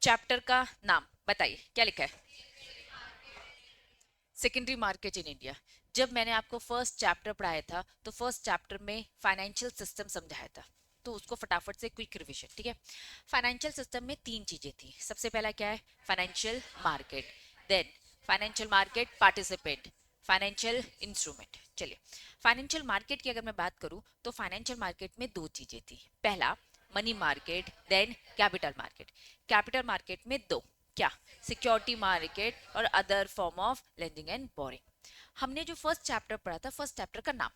Chapter का नाम बताइए, क्या लिखा है? Secondary market in India. जब मैंने आपको फर्स्ट चैप्टर पढ़ाया था तो फर्स्ट चैप्टर में फाइनेंशियल सिस्टम समझाया था, तो उसको फटाफट से क्विक रिवीजन, ठीक है। फाइनेंशियल सिस्टम में तीन चीजें थी। सबसे पहला क्या है? Financial market, then financial market participant, financial instrument. चलिए, फाइनेंशियल मार्केट की अगर मैं बात करूं तो फाइनेंशियल मार्केट में दो चीजें थी। पहला money market, then capital market. Capital market में दो, क्या? सिक्योरिटी मार्केट और other form of lending and borrowing. हमने जो फर्स्ट चैप्टर पढ़ा था, फर्स्ट चैप्टर का नाम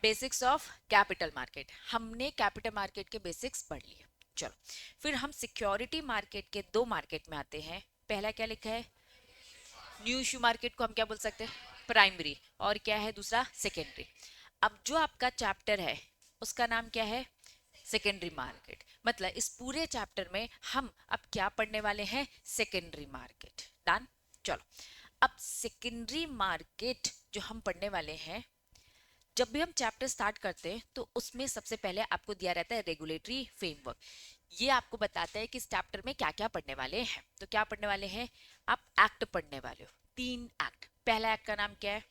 बेसिक्स ऑफ कैपिटल मार्केट। हमने कैपिटल मार्केट के बेसिक्स पढ़ लिए। चलो, फिर हम सिक्योरिटी मार्केट के दो मार्केट में आते हैं। पहला क्या लिखा है? न्यू इश्यू मार्केट को हम क्या बोल सकते हैं? प्राइमरी। और क्या है दूसरा? सेकेंडरी। अब जो आपका चैप्टर है उसका नाम क्या है? Secondary market. मतलब इस पूरे चैप्टर में हम अब क्या पढ़ने वाले हैं? Secondary market. डन। चलो, अब सेकेंडरी मार्केट जो हम पढ़ने वाले हैं, जब भी हम चैप्टर स्टार्ट करते हैं तो उसमें सबसे पहले आपको दिया रहता है रेगुलेटरी फ्रेमवर्क। ये आपको बताता है कि इस चैप्टर में क्या क्या पढ़ने वाले हैं। तो क्या पढ़ने वाले हैं? आप एक्ट पढ़ने वाले हो, तीन एक्ट। पहला एक्ट का नाम क्या है?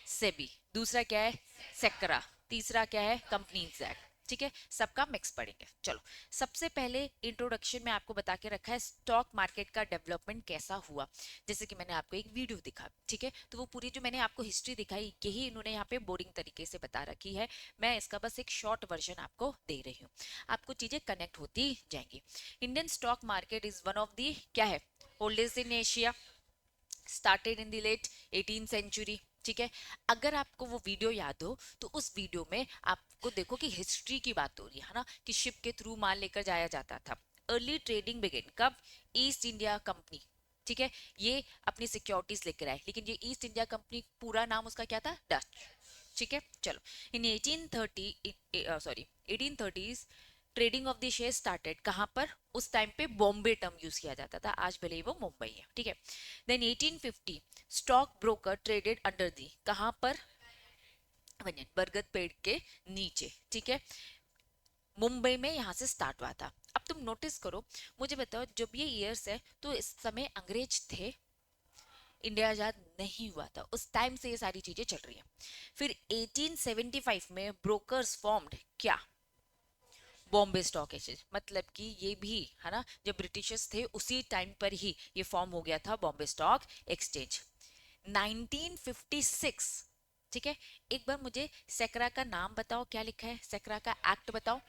सेबी। दूसरा क्या है? सेक्रा। तीसरा क्या है? Companies act. ठीक है, सबका मिक्स पढ़ेंगे। चलो, सबसे पहले इंट्रोडक्शन में आपको बता के रखा है स्टॉक मार्केट का डेवलपमेंट कैसा हुआ। जैसे कि मैंने आपको एक वीडियो दिखा, ठीक है, तो वो पूरी जो मैंने आपको हिस्ट्री दिखाई, यही इन्होंने यहाँ पे बोरिंग तरीके से बता रखी है। मैं इसका बस एक शॉर्ट वर्जन आपको दे रही हूँ, आपको चीजें कनेक्ट होती जाएंगी। Indian stock market is one of the क्या है? Oldest in Asia, started in the late 18 century. ठीक है, अगर आपको वो वीडियो याद हो तो उस वीडियो में आपको देखो कि हिस्ट्री की बात हो रही है ना, कि शिप के थ्रू माल लेकर जाया जाता था। अर्ली ट्रेडिंग बिगिन कब? ईस्ट इंडिया कंपनी, ठीक है, ये अपनी सिक्योरिटीज लेकर आए। लेकिन ये ईस्ट इंडिया कंपनी पूरा नाम उसका क्या था? डच। ठीक है, चलो, इन 1830 sorry 1830s trading of the share started. कहां पर? उस टाइम पे बॉम्बे टर्म यूज किया जाता था, आज भले ही वो मुंबई है। ठीक है, then 1850 stock broker traded under the. कहां पर? बरगद पेड़ के नीचे। ठीक है, मुंबई में यहां से स्टार्ट हुआ था। अब तुम नोटिस करो, मुझे बताओ, जब ये ईयर्स है तो इस समय अंग्रेज थे, इंडिया आजाद नहीं हुआ था, उस टाइम से ये सारी चीजें चल रही है। फिर 1875 में ब्रोकर्स फॉर्म्ड, क्या? Bombay stock exchange. मतलब कि ये भी है ना, जब ब्रिटिशर्स थे उसी टाइम पर ही ये फॉर्म हो गया था बॉम्बे स्टॉक एक्सचेंज। 1956, ठीक है, एक बार मुझे सेक्रा का नाम बताओ, क्या लिखा है सेक्रा का एक्ट बताओ,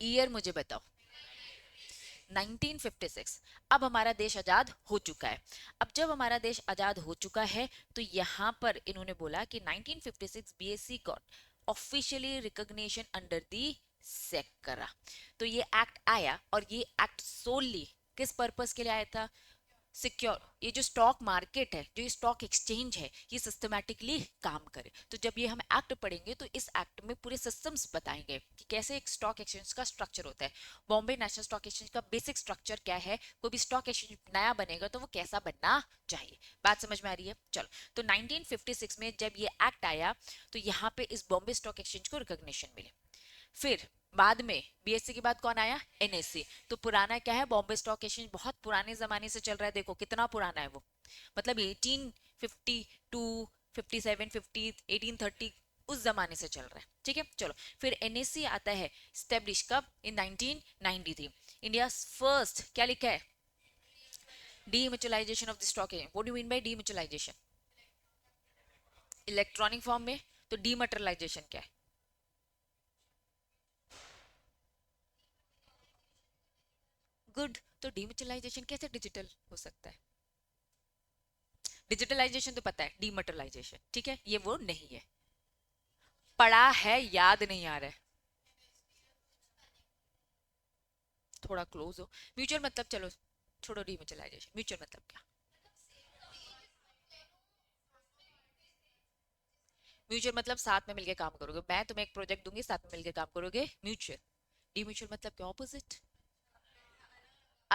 ईयर मुझे बताओ। 1956। अब हमारा देश आजाद हो चुका है। अब जब हमारा देश आजाद हो चुका है तो यहाँ पर इन्होंने बोला कि 1956 BSC got officially recognition under the SCRA. तो ये एक्ट आया, और ये एक्ट सोली किस पर्पस के लिए आया था? सिक्योर, ये जो स्टॉक मार्केट है, जो ये स्टॉक एक्सचेंज है, ये सिस्टमैटिकली काम करे। तो जब ये हम एक्ट पढ़ेंगे तो इस एक्ट में पूरे सिस्टम्स बताएंगे कि कैसे एक स्टॉक एक्सचेंज का स्ट्रक्चर होता है। बॉम्बे नेशनल स्टॉक एक्सचेंज का बेसिक स्ट्रक्चर क्या है, कोई भी स्टॉक एक्सचेंज नया बनेगा तो वो कैसा बनना चाहिए। बात समझ में आ रही है? चलो, तो 1956 में जब ये एक्ट आया तो यहाँ पे इस बॉम्बे स्टॉक एक्सचेंज को रिकॉग्निशन मिले। फिर बाद में बीएससी के बाद कौन आया? एनएससी। तो पुराना क्या है? बॉम्बे स्टॉक एक्सचेंज बहुत पुराने जमाने से चल रहा है। देखो कितना पुराना है वो, मतलब 1852, 57, 50, 1830, उस जमाने से चल रहा है। ठीक है, चलो, फिर एनएससी आता है स्टेब्लिश कब? इन 1993। इंडिया फर्स्ट क्या लिखा है? Demutualisation of the stock exchange. What do you mean by demutualisation? Electronic form में। तो डीमटेरियलाइजेशन क्या है? गुड। तो डीम्यूचुअलाइजेशन कैसे डिजिटल हो सकता है? डिजिटलाइजेशन तो पता है, डीमटेरियलाइजेशन ठीक है, ये वो नहीं है। पढ़ा है, याद नहीं आ रहा है। थोड़ा क्लोज हो। म्यूचुअल मतलब, चलो छोड़ो डीमटेरियलाइजेशन, म्यूचुअल मतलब क्या? म्यूचुअल मतलब साथ में मिलकर काम करोगे, मैं तुम्हें एक प्रोजेक्ट दूंगी, साथ में मिलकर काम करोगे, म्यूचुअल। डीम्यूचुअल मतलब क्या? ऑपोजिट,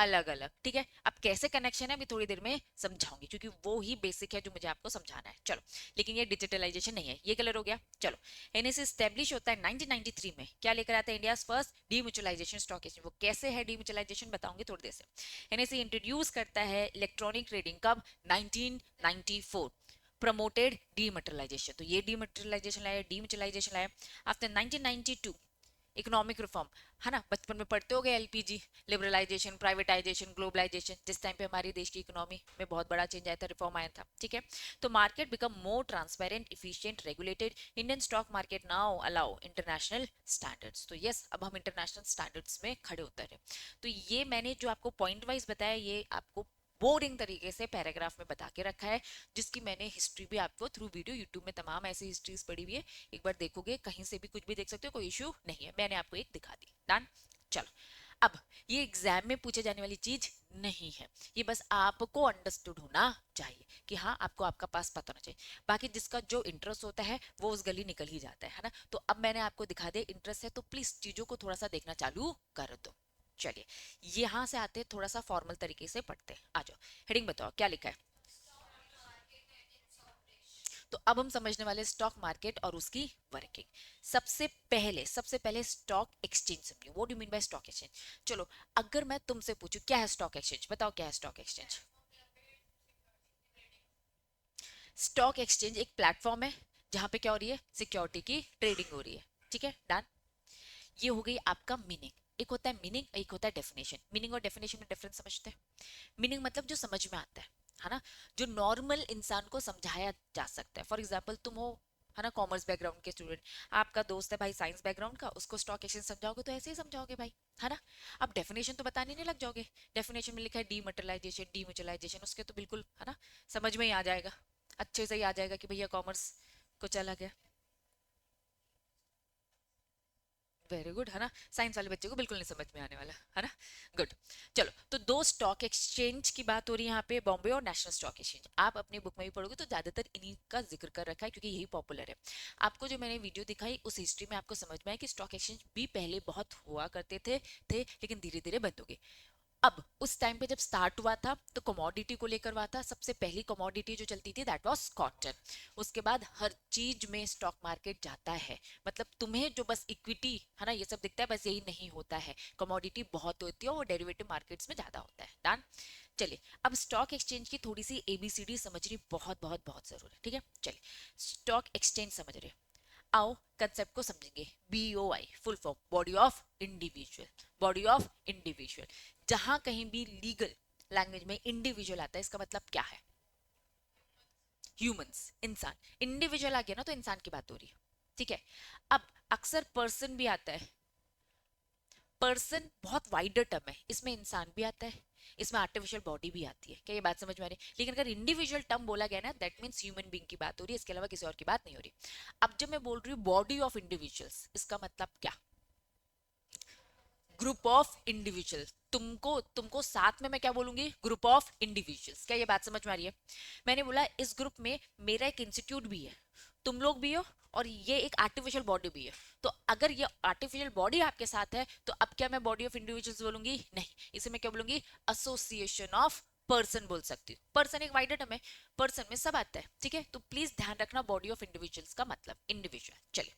अलग अलग, ठीक है। अब कैसे कनेक्शन है अभी थोड़ी देर में समझाऊंगी, क्योंकि वो ही बेसिक है जो मुझे आपको समझाना है। चलो, लेकिन ये डिजिटलाइजेशन नहीं है, ये क्लियर हो गया। चलो, एनएससी स्टैब्लिश होता है 1993 में, क्या लेकर आता है, इंडिया फर्स्ट डीम्यूचुअलाइजेशन स्टॉक एक्सचेंज। वो कैसे है डीम्यूचुअलाइजेशन बताऊंगी थोड़ी देर से। एनएससी इंट्रोड्यूस करता है इलेक्ट्रॉनिक ट्रेडिंग कब, 1994, प्रमोटेड डीमटेरियलाइजेशन। तो ये डीमटेरियलाइजेशन लाया, डीम्यूचुअलाइजेशन लाया। आफ्टर 1992 इकोनॉमिक रिफॉर्म, है ना, बचपन में पढ़ते हो गए एलपीजी, लिबरलाइजेशन, प्राइवेटाइजेशन, ग्लोबलाइजेशन, जिस टाइम पे हमारी देश की इकोनॉमी में बहुत बड़ा चेंज आया था, रिफॉर्म आया था, ठीक है। तो market become more transparent, efficient, regulated. Indian stock market now allow international standards. तो यस, अब हम इंटरनेशनल स्टैंडर्ड्स में खड़े उतर हैं। तो ये मैंने जो आपको पॉइंट वाइज बताया, ये आपको बोरिंग तरीके से पैराग्राफ में बता के रखा है, जिसकी मैंने हिस्ट्री भी आपको थ्रू वीडियो यूट्यूब में तमाम ऐसी हिस्ट्रीज पड़ी हुई है, एक बार देखोगे कहीं से भी कुछ भी देख सकते हो, कोई इशू नहीं है, मैंने आपको एक दिखा दी। डन। चलो, अब ये एग्जाम में पूछे जाने वाली चीज नहीं है, ये बस आपको अंडरस्टूड होना चाहिए कि हाँ, आपको आपका पास पता होना चाहिए। बाकी जिसका जो इंटरेस्ट होता है वो उस गली निकल ही जाता है ना। तो अब मैंने आपको दिखा दे, इंटरेस्ट है तो प्लीज चीजों को थोड़ा सा देखना चालू कर दो। चलिए, यहां से आते थोड़ा सा फॉर्मल तरीके से पढ़ते हैं, आ जाओ। हेडिंग बताओ क्या लिखा है। तो अब हम समझने वाले स्टॉक मार्केट और उसकी वर्किंग। सबसे पहले स्टॉक एक्सचेंज समझिए, what do mean by stock exchange. चलो, अगर मैं तुमसे पूछूं क्या है स्टॉक एक्सचेंज, बताओ क्या है स्टॉक एक्सचेंज। स्टॉक एक्सचेंज एक प्लेटफॉर्म है जहां पे क्या हो रही है, सिक्योरिटी की ट्रेडिंग हो रही है, ठीक है, डन। ये हो गई आपका मीनिंग। एक होता है मीनिंग, एक होता है डेफिनेशन। मीनिंग और डेफिनेशन में डिफरेंस समझते हैं। मीनिंग मतलब जो समझ में आता है ना, जो नॉर्मल इंसान को समझाया जा सकता है। फॉर एग्जाम्पल, तुम हो, है ना, कॉमर्स बैकग्राउंड के स्टूडेंट, आपका दोस्त है भाई साइंस बैकग्राउंड का, उसको स्टॉक एक्सचेंज समझाओगे तो ऐसे ही समझाओगे भाई, है ना। अब डेफिनेशन तो बताने नहीं लग जाओगे, डेफिनेशन में लिखा है डीमटेरियलाइजेशन, डीम्यूचुअलाइजेशन, उसके तो बिल्कुल, है ना, समझ में ही आ जाएगा, अच्छे से ही आ जाएगा कि भैया कॉमर्स कुछ अलग है। वेरी गुड, है ना, साइंस वाले बच्चे को बिल्कुल नहीं समझ में आने वाला, है ना। गुड। चलो, तो दो स्टॉक एक्सचेंज की बात हो रही है यहाँ पे, बॉम्बे और नेशनल स्टॉक एक्सचेंज। आप अपनी बुक में भी पढ़ोगे तो ज्यादातर इन्हीं का जिक्र कर रखा है, क्योंकि यही पॉपुलर है। आपको जो मैंने वीडियो दिखाई उस हिस्ट्री में आपको समझ में आया कि स्टॉक एक्सचेंज भी पहले बहुत हुआ करते थे लेकिन धीरे धीरे बंद हो गए। अब उस टाइम पे जब स्टार्ट हुआ था तो कमोडिटी को लेकर हुआ था। सबसे पहली कमोडिटी जो चलती थी दैट वाज कॉटन। उसके बाद हर चीज में स्टॉक मार्केट जाता है, मतलब तुम्हें जो बस इक्विटी, है ना, ये सब दिखता है, बस यही नहीं होता है, कमोडिटी बहुत होती है और डेरिवेटिव मार्केट्स में ज्यादा होता है। डन। चलिए, अब स्टॉक एक्सचेंज की थोड़ी सी एबीसीडी समझनी बहुत बहुत बहुत जरूरी है, ठीक है। चलिए, स्टॉक एक्सचेंज समझ रहे, आओ कंसेप्ट को समझेंगे। BOI full form body of individual, body of individual. जहां कहीं भी लीगल लैंग्वेज में इंडिविजुअल आता है, इसका मतलब क्या है, ह्यूमंस, इंसान। इंडिविजुअल आ गया ना तो इंसान की बात हो रही है, ठीक है। अब अक्सर पर्सन भी आता है, पर्सन बहुत वाइडर टर्म है, इसमें इंसान भी आता है, इसमें आर्टिफिशियल बॉडी भी आती है, क्या ये बात समझ में आ रही है। लेकिन अगर इंडिविजुअल टर्म बोला गया ना, दैट मींस ह्यूमन बीइंग की बात हो रही है, इसके अलावा किसी और की बात नहीं हो रही। अब जब मैं बोल रही हूँ बॉडी ऑफ इंडिविजुअल्स, इसका मतलब क्या, ग्रुप ऑफ इंडिविजुअल। तुमको तुमको साथ में मैं क्या बोलूंगी, ग्रुप ऑफ इंडिविजुअल्स। क्या ये बात समझ में आ रही है। मैंने बोला इस ग्रुप में मेरा एक इंस्टीट्यूट भी है, तुम लोग भी हो, और ये एक आर्टिफिशियल बॉडी भी है। तो अगर ये आर्टिफिशियल बॉडी आपके साथ है तो अब क्या मैं बॉडी ऑफ इंडिविजुअल्स बोलूंगी, नहीं, इसे मैं क्या बोलूंगी, एसोसिएशन ऑफ पर्सन बोल सकती हूँ। पर्सन एक वाइडर टर्म है, पर्सन में सब आता है, ठीक है। तो प्लीज ध्यान रखना बॉडी ऑफ इंडिविजुअल्स का मतलब इंडिविजुअल। चलिए,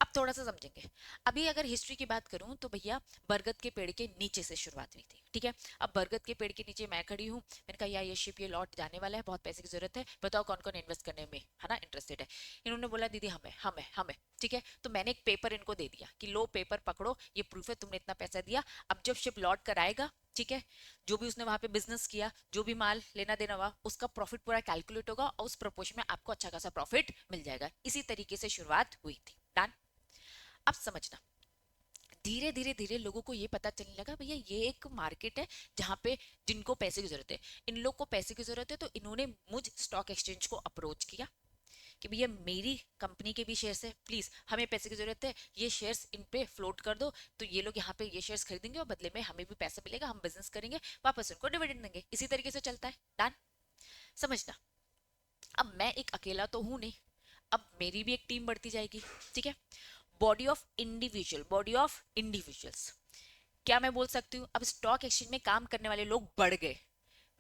अब थोड़ा सा समझेंगे। अभी अगर हिस्ट्री की बात करूं तो भैया बरगद के पेड़ के नीचे से शुरुआत हुई थी, ठीक है। अब बरगद के पेड़ के नीचे मैं खड़ी हूँ, मैंने कहा यार ये शिप ये लौट जाने वाला है, बहुत पैसे की जरूरत है, बताओ कौन कौन इन्वेस्ट करने में, है ना, इंटरेस्टेड है। इन्होंने बोला दीदी हमें, ठीक है। तो मैंने एक पेपर इनको दे दिया कि लो पेपर पकड़ो, ये प्रूफ है तुमने इतना पैसा दिया। अब जब शिप लौट कर आएगा, ठीक है, जो भी उसने वहां पे बिजनेस किया, जो भी माल लेना देना हुआ, उसका प्रॉफिट पूरा कैलकुलेट होगा और उस प्रोपोर्शन में आपको अच्छा खासा प्रॉफिट मिल जाएगा। इसी तरीके से शुरुआत हुई थी। डन। अब समझना, धीरे धीरे धीरे लोगों को ये पता चलने लगा भैया ये एक मार्केट है जहां पे जिनको पैसे की जरूरत है, इन लोग को पैसे की जरूरत है, तो इन्होंने मुझ स्टॉक एक्सचेंज को अप्रोच किया कि भैया मेरी कंपनी के भी शेयर्स है, प्लीज हमें पैसे की जरूरत है, ये शेयर्स इन पे फ्लोट कर दो, तो ये लोग यहाँ पे ये शेयर्स खरीदेंगे और बदले में हमें भी पैसा मिलेगा, हम बिजनेस करेंगे, वापस उनको डिविडेंड देंगे। इसी तरीके से चलता है। डन। समझना, अब मैं एक अकेला तो हूं नहीं, अब मेरी भी एक टीम बढ़ती जाएगी, ठीक है। Body of individual, body of individuals, क्या मैं बोल सकती हूँ अब स्टॉक एक्सचेंज में काम करने वाले लोग बढ़ गए,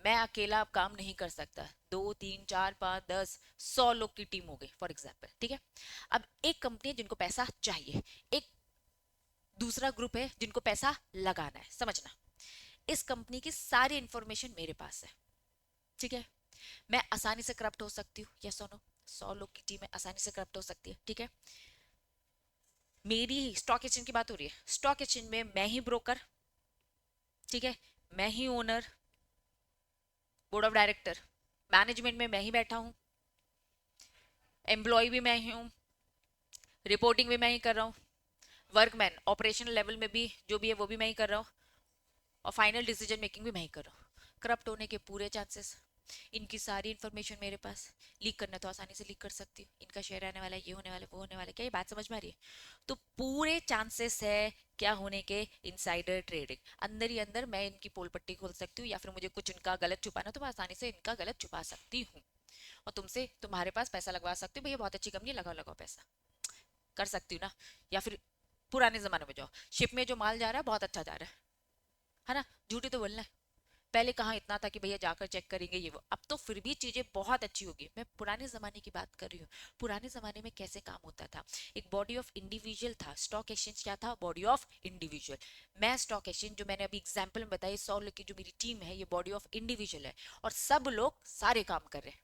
मैं अकेला अब काम नहीं कर सकता, 2 3 4 5 10 100 लोग की टीम हो गई फॉर एग्जाम्पल, ठीक है। अब एक कंपनी है जिनको पैसा चाहिए, एक दूसरा ग्रुप है जिनको पैसा लगाना है, समझना। इस कंपनी की सारी इंफॉर्मेशन मेरे पास है, ठीक है। मैं आसानी से करप्ट हो सकती हूँ, यस और नो? 100 लोग की टीम है, आसानी से करप्ट हो सकती है, ठीक है। मेरी स्टॉक एक्सचेंज की बात हो रही है, स्टॉक एक्सचेंज में मैं ही ब्रोकर, ठीक है, मैं ही owner, board of director, management में मैं ही बैठा हूँ, एम्प्लॉय भी मैं ही हूँ, रिपोर्टिंग भी मैं ही कर रहा हूँ, वर्कमैन ऑपरेशनल लेवल में भी जो भी है वो भी मैं ही कर रहा हूँ, और फाइनल डिसीजन मेकिंग भी मैं ही कर रहा हूँ। करप्ट होने के पूरे चांसेस, इनकी सारी इन्फॉर्मेशन मेरे पास, लीक करना तो आसानी से लीक कर सकती हूँ, इनका शेयर आने वाला है, ये होने वाला है, वो होने वाला है, क्या ये बात समझ में आ रही है? तो पूरे चांसेस है क्या होने के, इनसाइडर ट्रेडिंग, अंदर ही अंदर मैं इनकी पोल पट्टी खोल सकती हूँ, या फिर मुझे कुछ इनका गलत छुपाना तो मैं आसानी से इनका गलत छुपा सकती हूँ, और तुमसे तुम्हारे पास पैसा लगवा सकती हूँ, भैया बहुत अच्छी कंपनी, लगाओ लगाओ पैसा, कर सकती हूँ ना। या फिर पुराने जमाने में जाओ, शिप में जो माल जा रहा है बहुत अच्छा जा रहा है ना, झूठी तो बोलना है, पहले कहाँ इतना था कि भैया जाकर चेक करेंगे ये वो, अब तो फिर भी चीजें बहुत अच्छी होगी। मैं पुराने जमाने की बात कर रही हूँ, पुराने जमाने में कैसे काम होता था, एक बॉडी ऑफ इंडिविजुअल था, स्टॉक एक्सचेंज क्या था, बॉडी ऑफ इंडिविजुअल। मैं स्टॉक एक्सचेंज जो मैंने अभी एग्जाम्पल में बताया, 100 लोग की जो मेरी टीम है, ये बॉडी ऑफ इंडिविजुअल है, और सब लोग सारे काम कर रहे हैं,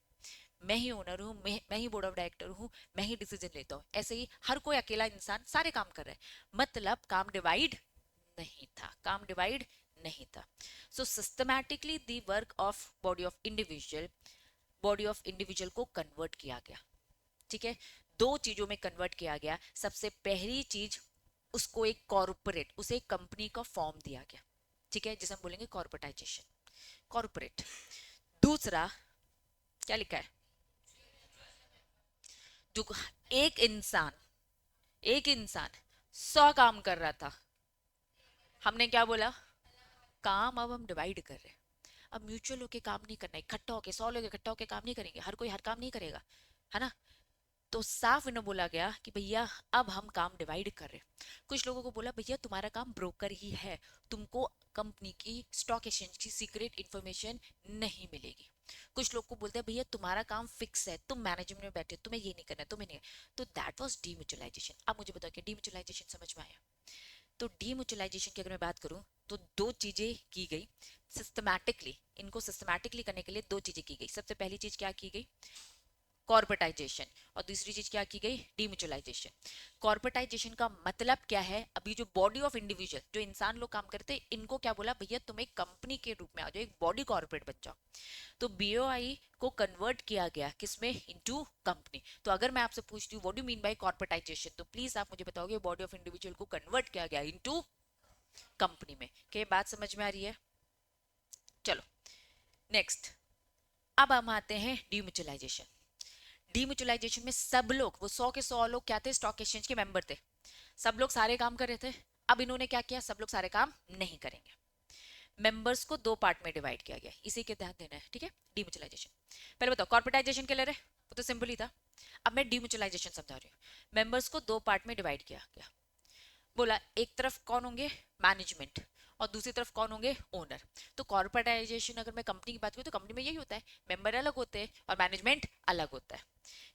मैं ही ओनर हूँ, मैं ही बोर्ड ऑफ डायरेक्टर हूँ, मैं ही डिसीजन लेता हूँ, ऐसे ही हर कोई अकेला इंसान सारे काम कर रहा है, मतलब काम डिवाइड नहीं था, काम डिवाइड नहीं था। So systematically the work of body of individual को कन्वर्ट किया गया, ठीक है। दो चीजों में कन्वर्ट किया गया, सबसे पहली चीज, उसको एक कॉर्पोरेट, उसे एक कंपनी का फॉर्म दिया गया, ठीक है, जिसे हम बोलेंगे कॉर्पोरेटाइजेशन, कॉर्पोरेट। दूसरा क्या लिखा है, जो एक इंसान 100 काम कर रहा था, हमने क्या बोला, काम अब हम डिवाइड कर रहे हैं, अब म्यूचुअल होके काम नहीं करना, इकट्ठा होके 100 लोग इकट्ठा होके काम नहीं करेंगे, हर कोई हर काम नहीं करेगा, है ना। तो साफ इन्हें बोला गया कि भैया अब हम काम डिवाइड कर रहे हैं। कुछ लोगों को बोला भैया तुम्हारा काम ब्रोकर ही है, तुमको कंपनी की स्टॉक एक्सचेंज की सीक्रेट इंफॉर्मेशन नहीं मिलेगी। कुछ लोग को बोलते हैं भैया तुम्हारा काम फिक्स है, तुम मैनेजमेंट में बैठे, तुम्हें ये नहीं करना, तुम्हें नहीं। तो दैट वाज डीम्यूचुअलाइजेशन। अब मुझे बताओ कि डीम्यूचुअलाइजेशन समझ में आया? तो डीम्यूचुअलाइजेशन की अगर मैं बात करूं, तो दो चीजें की गई सिस्टमैटिकली, इनको सिस्टमैटिकली करने के लिए दो चीजें की गई। सबसे पहली चीज क्या की गई, कॉर्पोरेटाइजेशन, और दूसरी चीज क्या की गई, डीम्यूचुअलाइजेशन। कॉर्पोरेटाइजेशन का मतलब क्या है, अभी जो बॉडी ऑफ इंडिविजुअल, जो इंसान लोग काम करते हैं, इनको क्या बोला, भैया तुम एक कंपनी के रूप में आ जाओ, एक बॉडी कॉर्पोरेट बन जाओ। तो बीओआई को कन्वर्ट किया गया किसमें, इनटू कंपनी। तो अगर मैं आपसे पूछती हूँ what do mean by corporatisation, तो प्लीज आप मुझे बताओगे बॉडी ऑफ इंडिविजुअल को कन्वर्ट किया गया इनटू कंपनी में। क्या बात समझ में आ रही है? चलो नेक्स्ट, अब हम आते हैं डीम्यूचुअलाइजेशन। डीम्यूचुअलाइजेशन में सब लोग, वो 100 के 100 लोग क्या थे, स्टॉक एक्सचेंज के मेंबर थे, सब लोग सारे काम कर रहे थे। अब इन्होंने क्या किया, सब लोग सारे काम नहीं करेंगे, मेंबर्स को दो पार्ट में डिवाइड किया गया, इसी के ध्यान देना है, ठीक है। डीम्यूचुअलाइजेशन, पहले बताओ कॉर्पोरेटाइजेशन के ले रहे, वो तो सिंपल ही था। अब मैं डीम्यूचुअलाइजेशन समझा रही हूँ। मेंबर्स को दो पार्ट में डिवाइड किया गया, बोला एक तरफ कौन होंगे, मैनेजमेंट, और दूसरी तरफ कौन होंगे, ओनर। तो कॉर्पोरेटाइजेशन अगर मैं कंपनी की बात करूँ तो कंपनी में यही होता है, मेंबर अलग होते हैं और मैनेजमेंट अलग होता है।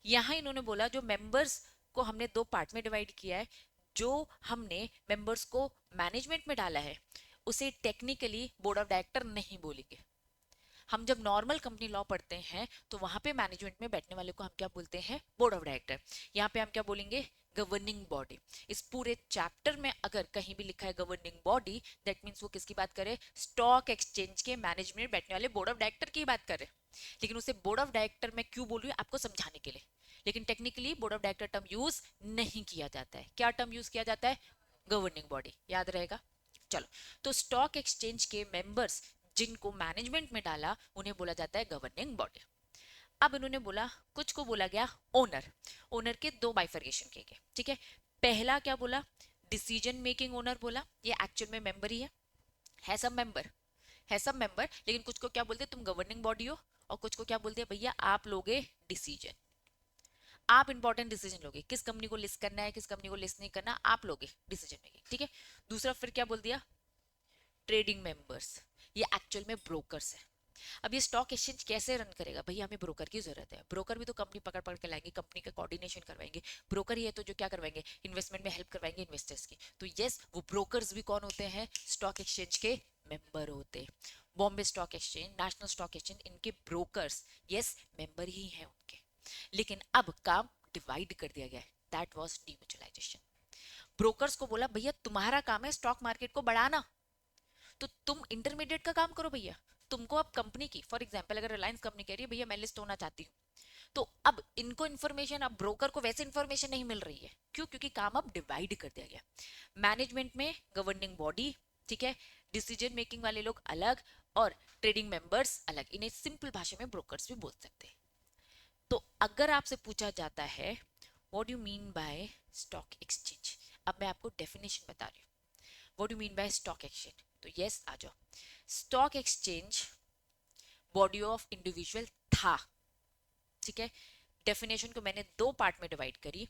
यहाँ इन्होंने बोला जो मेंबर्स को हमने दो पार्ट में डिवाइड किया है, जो हमने मेंबर्स को मैनेजमेंट में डाला है, उसे टेक्निकली बोर्ड ऑफ डायरेक्टर नहीं बोलेंगे। हम जब नॉर्मल कंपनी लॉ पढ़ते हैं तो वहां पे मैनेजमेंट में बैठने वाले को हम क्या बोलते हैं, बोर्ड ऑफ डायरेक्टर। यहाँ पे हम क्या बोलेंगे, गवर्निंग बॉडी। इस पूरे चैप्टर में अगर कहीं भी लिखा है गवर्निंग बॉडी, दैट मीन्स वो किसकी बात करे, स्टॉक एक्सचेंज के मैनेजमेंट में बैठने वाले बोर्ड ऑफ डायरेक्टर की बात करे। लेकिन उसे बोर्ड ऑफ डायरेक्टर में क्यों बोल रही हूँ, आपको समझाने के लिए। लेकिन technically board of director term use नहीं किया जाता है। क्या टर्म यूज किया जाता है, गवर्निंग बॉडी, याद रहेगा। चलो, तो स्टॉक एक्सचेंज के मेंबर्स जिनको मैनेजमेंट में डाला उन्हें बोला जाता है गवर्निंग बॉडी। अब इन्होंने बोला, कुछ को बोला गया ओनर। ओनर के दो बाइफर्केशन किए गए, ठीक है। पहला क्या बोला, डिसीजन मेकिंग ओनर बोला, ये एक्चुअल में मेंबर ही है सब मेंबर, है सब मेंबर, लेकिन कुछ को क्या बोलते हैं, तुम गवर्निंग बॉडी हो, और कुछ को क्या बोलते हैं, भैया आप लोगे डिसीजन, आप इंपॉर्टेंट डिसीजन लोगे, किस कंपनी को लिस्ट करना है, किस कंपनी को लिस्ट नहीं करना, आप लोगे डिसीजन मेकिंग, ठीक है। दूसरा फिर क्या बोल दिया, ट्रेडिंग मेंबर्स, ये एक्चुअल में ब्रोकर्स है। अब ये स्टॉक एक्सचेंज कैसे रन करेगा? भैया हमें ब्रोकर की जरूरत है। ब्रोकर भी तो कंपनी पकड़ पकड़ के लाएंगे, कंपनी का कोऑर्डिनेशन करवाएंगे। ब्रोकर ही है तो जो क्या करवाएंगे, इन्वेस्टमेंट में हेल्प करवाएंगे इन्वेस्टर्स की। तो यस, वो ब्रोकर्स भी कौन होते हैं? स्टॉक एक्सचेंज के मेंबर होते हैं। Bombay stock exchange, national stock exchange, इनके ब्रोकर्स यस मेंबर ही हैं उनके। लेकिन अब काम डिवाइड कर दिया गया है, दैट वाज डीम्यूचुअलाइजेशन। ब्रोकर्स को बोला भैया तुम्हारा काम है स्टॉक मार्केट को बढ़ाना, तो तुम इंटरमीडिएट का काम करो भैया। तुमको अब कंपनी की, फॉर एग्जांपल अगर रिलायंस कंपनी कह रही है भैया मैं लिस्ट होना चाहती हूँ, तो अब इनको इन्फॉर्मेशन, अब ब्रोकर को वैसे इन्फॉर्मेशन नहीं मिल रही है। क्यों? क्योंकि काम अब डिवाइड कर दिया गया। मैनेजमेंट में गवर्निंग बॉडी, ठीक है, डिसीजन मेकिंग वाले लोग अलग, और ट्रेडिंग मेंबर्स अलग। इन्हें सिंपल भाषा में ब्रोकर्स भी बोल सकते हैं। तो अगर आपसे पूछा जाता है what you mean bye stock exchange, अब मैं आपको डेफिनेशन बता रही हूँ। What you mean bye stock exchange, तो यस आ जाओ। Stock exchange body of individual था, ठीक है। डेफिनेशन को मैंने दो पार्ट में डिवाइड करी।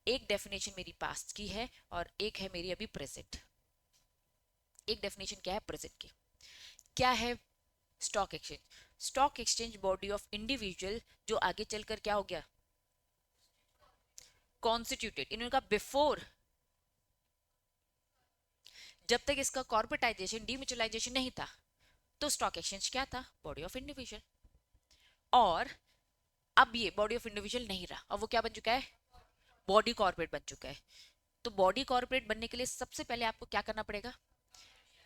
एक डेफिनेशन मेरी पास्ट की है और एक है मेरी अभी प्रेजेंट। एक डेफिनेशन क्या है प्रेजेंट की? क्या है stock exchange? Stock exchange body of individual, जो आगे चलकर क्या हो गया, कॉन्स्टिट्यूटेड। इन्होंने कहा बिफोर, जब तक इसका कॉर्पोरेटाइजेशन डीम्यूचुअलाइजेशन नहीं था, तो स्टॉक एक्सचेंज क्या था, बॉडी ऑफ इंडिविजुअल। और अब ये बॉडी ऑफ इंडिविजुअल नहीं रहा, अब वो क्या बन चुका है, बॉडी कॉर्पोरेट बन चुका है। तो बॉडी कॉर्पोरेट बनने के लिए सबसे पहले आपको क्या करना पड़ेगा,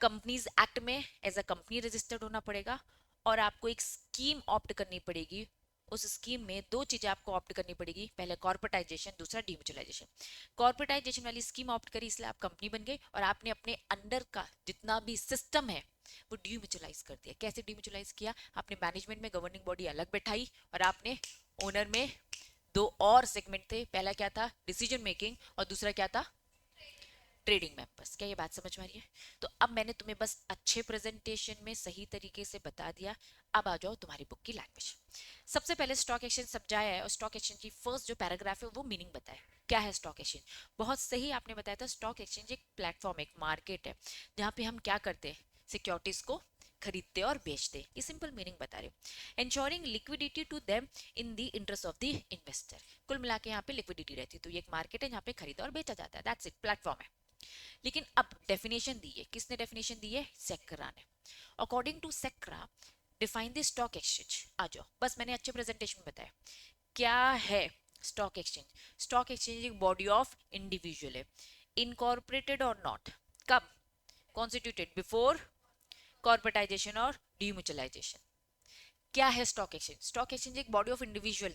कंपनीज एक्ट में एज अ कंपनी रजिस्टर्ड होना पड़ेगा, और आपको एक स्कीम ऑप्ट करनी पड़ेगी। उस स्कीम में दो चीजें आपको ऑप्ट करनी पड़ेगी, पहले कॉर्पोरेटाइजेशन, दूसरा डीम्यूचुअलाइजेशन। कॉर्पोरेटाइजेशन वाली स्कीम ऑप्ट करी, इसलिए आप कंपनी बन गए और आपने अपने अंडर का जितना भी सिस्टम है वो डीम्यूचुअलाइज कर दिया। कैसे डीम्यूचुअलाइज किया? आपने मैनेजमेंट में गवर्निंग बॉडी अलग बैठाई, और आपने ओनर में दो और सेगमेंट थे। पहला क्या था, डिसीजन मेकिंग, और दूसरा क्या था, ट्रेडिंग मेंबर्स। क्या ये बात समझ में आ रही है? तो अब मैंने तुम्हें बस अच्छे प्रेजेंटेशन में सही तरीके से बता दिया। अब आ जाओ तुम्हारी बुक की लैंग्वेज। सबसे पहले स्टॉक एक्सचेंज समझाया है, और स्टॉक एक्सचेंज की फर्स्ट जो पैराग्राफ है वो मीनिंग बताए। क्या है स्टॉक एक्सचेंज? बहुत सही आपने बताया था, स्टॉक एक्सचेंज एक प्लेटफॉर्म, एक मार्केट है जहाँ पे हम क्या करते हैं, सिक्योरिटीज को खरीदते और बेचते। ये सिंपल मीनिंग बता रहे हो। Ensuring liquidity to them in the interest of the investor. कुल मिला के यहाँ पे लिक्विडिटी रहती है। तो ये एक मार्केट है जहाँ पे खरीदा और बेचा जाता है, दैट्स इट, प्लेटफॉर्म है। लेकिन अब डेफिनेशन दी है, किसने डेफिनेशन दी है, सेक्रा ने। According to SCRA define the stock exchange. आ जाओ, बस मैंने अच्छे प्रेजेंटेशन में बताया क्या है स्टॉक एक्सचेंज। स्टॉक एक्सचेंज एक बॉडी ऑफ इंडिविजुअल है, इनकॉर्पोरेटेड और नॉट। कब कॉन्स्टिट्यूटेड? बिफोर कॉर्पोरेटाइजेशन और डीम्यूचुअलाइजेशन। क्या है स्टॉक एक्सचेंज? स्टॉक एक्सचेंज एक body of individual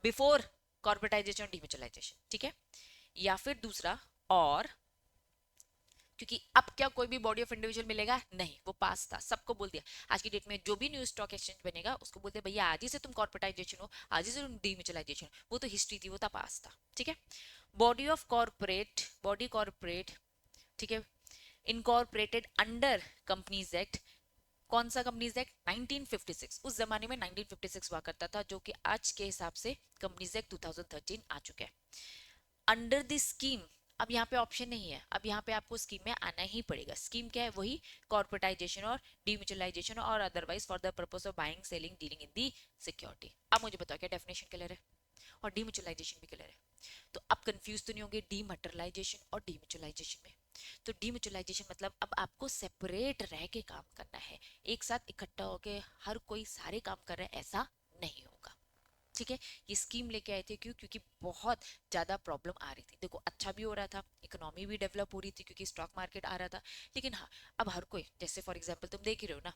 before corporatisation और डीम्यूचुअलाइजेशन, ठीक है। या फिर दूसरा, और क्योंकि अब क्या कोई भी बॉडी ऑफ इंडिविजुअल मिलेगा नहीं, वो पास था, सबको बोल दिया। आज की डेट में जो भी न्यू स्टॉक एक्सचेंज बनेगा उसको बोलते हैं भैया आज ही से तुम कॉर्पोरेटाइजेशन हो, आज ही से तुम डीम्यूचुअलाइजेशन। वो तो हिस्ट्री थी, वो था पास था, ठीक है। Body of corporate, body corporate, ठीक है, इनकॉर्पोरेटेड अंडर कंपनीज एक्ट। कौन सा कंपनीज एक्ट? 1956। उस जमाने में 1956 हुआ करता था, जो कि आज के हिसाब से कंपनीज एक्ट 2013 आ चुका है। अंडर द स्कीम, अब यहाँ पे ऑप्शन नहीं है, अब यहाँ पे आपको स्कीम में आना ही पड़ेगा। स्कीम क्या है? वही कॉर्पोरेटाइजेशन और डीम्यूचुअलाइजेशन और otherwise for the purpose of buying selling dealing in the security. अब मुझे बताओ क्या डेफिनेशन क्लियर है और डीम्यूचुअलाइजेशन भी क्लियर है? तो अब कंफ्यूज तो नहीं होंगे डीमटेरियलाइजेशन और डीम्यूचुअलाइजेशन में। तो डीम्यूचुअलाइजेशन मतलब अब आपको सेपरेट रह के काम करना है, एक साथ इकट्ठा होके हर कोई सारे काम कर रहा है ऐसा नहीं होगा, ठीक है। ये स्कीम लेके आए थे, क्यों? क्योंकि बहुत ज्यादा प्रॉब्लम आ रही थी। देखो अच्छा भी हो रहा था, इकोनॉमी भी डेवलप हो रही थी क्योंकि स्टॉक मार्केट आ रहा था। लेकिन हाँ, अब हर कोई, जैसे फॉर एग्जांपल तुम देख ही रहे हो ना,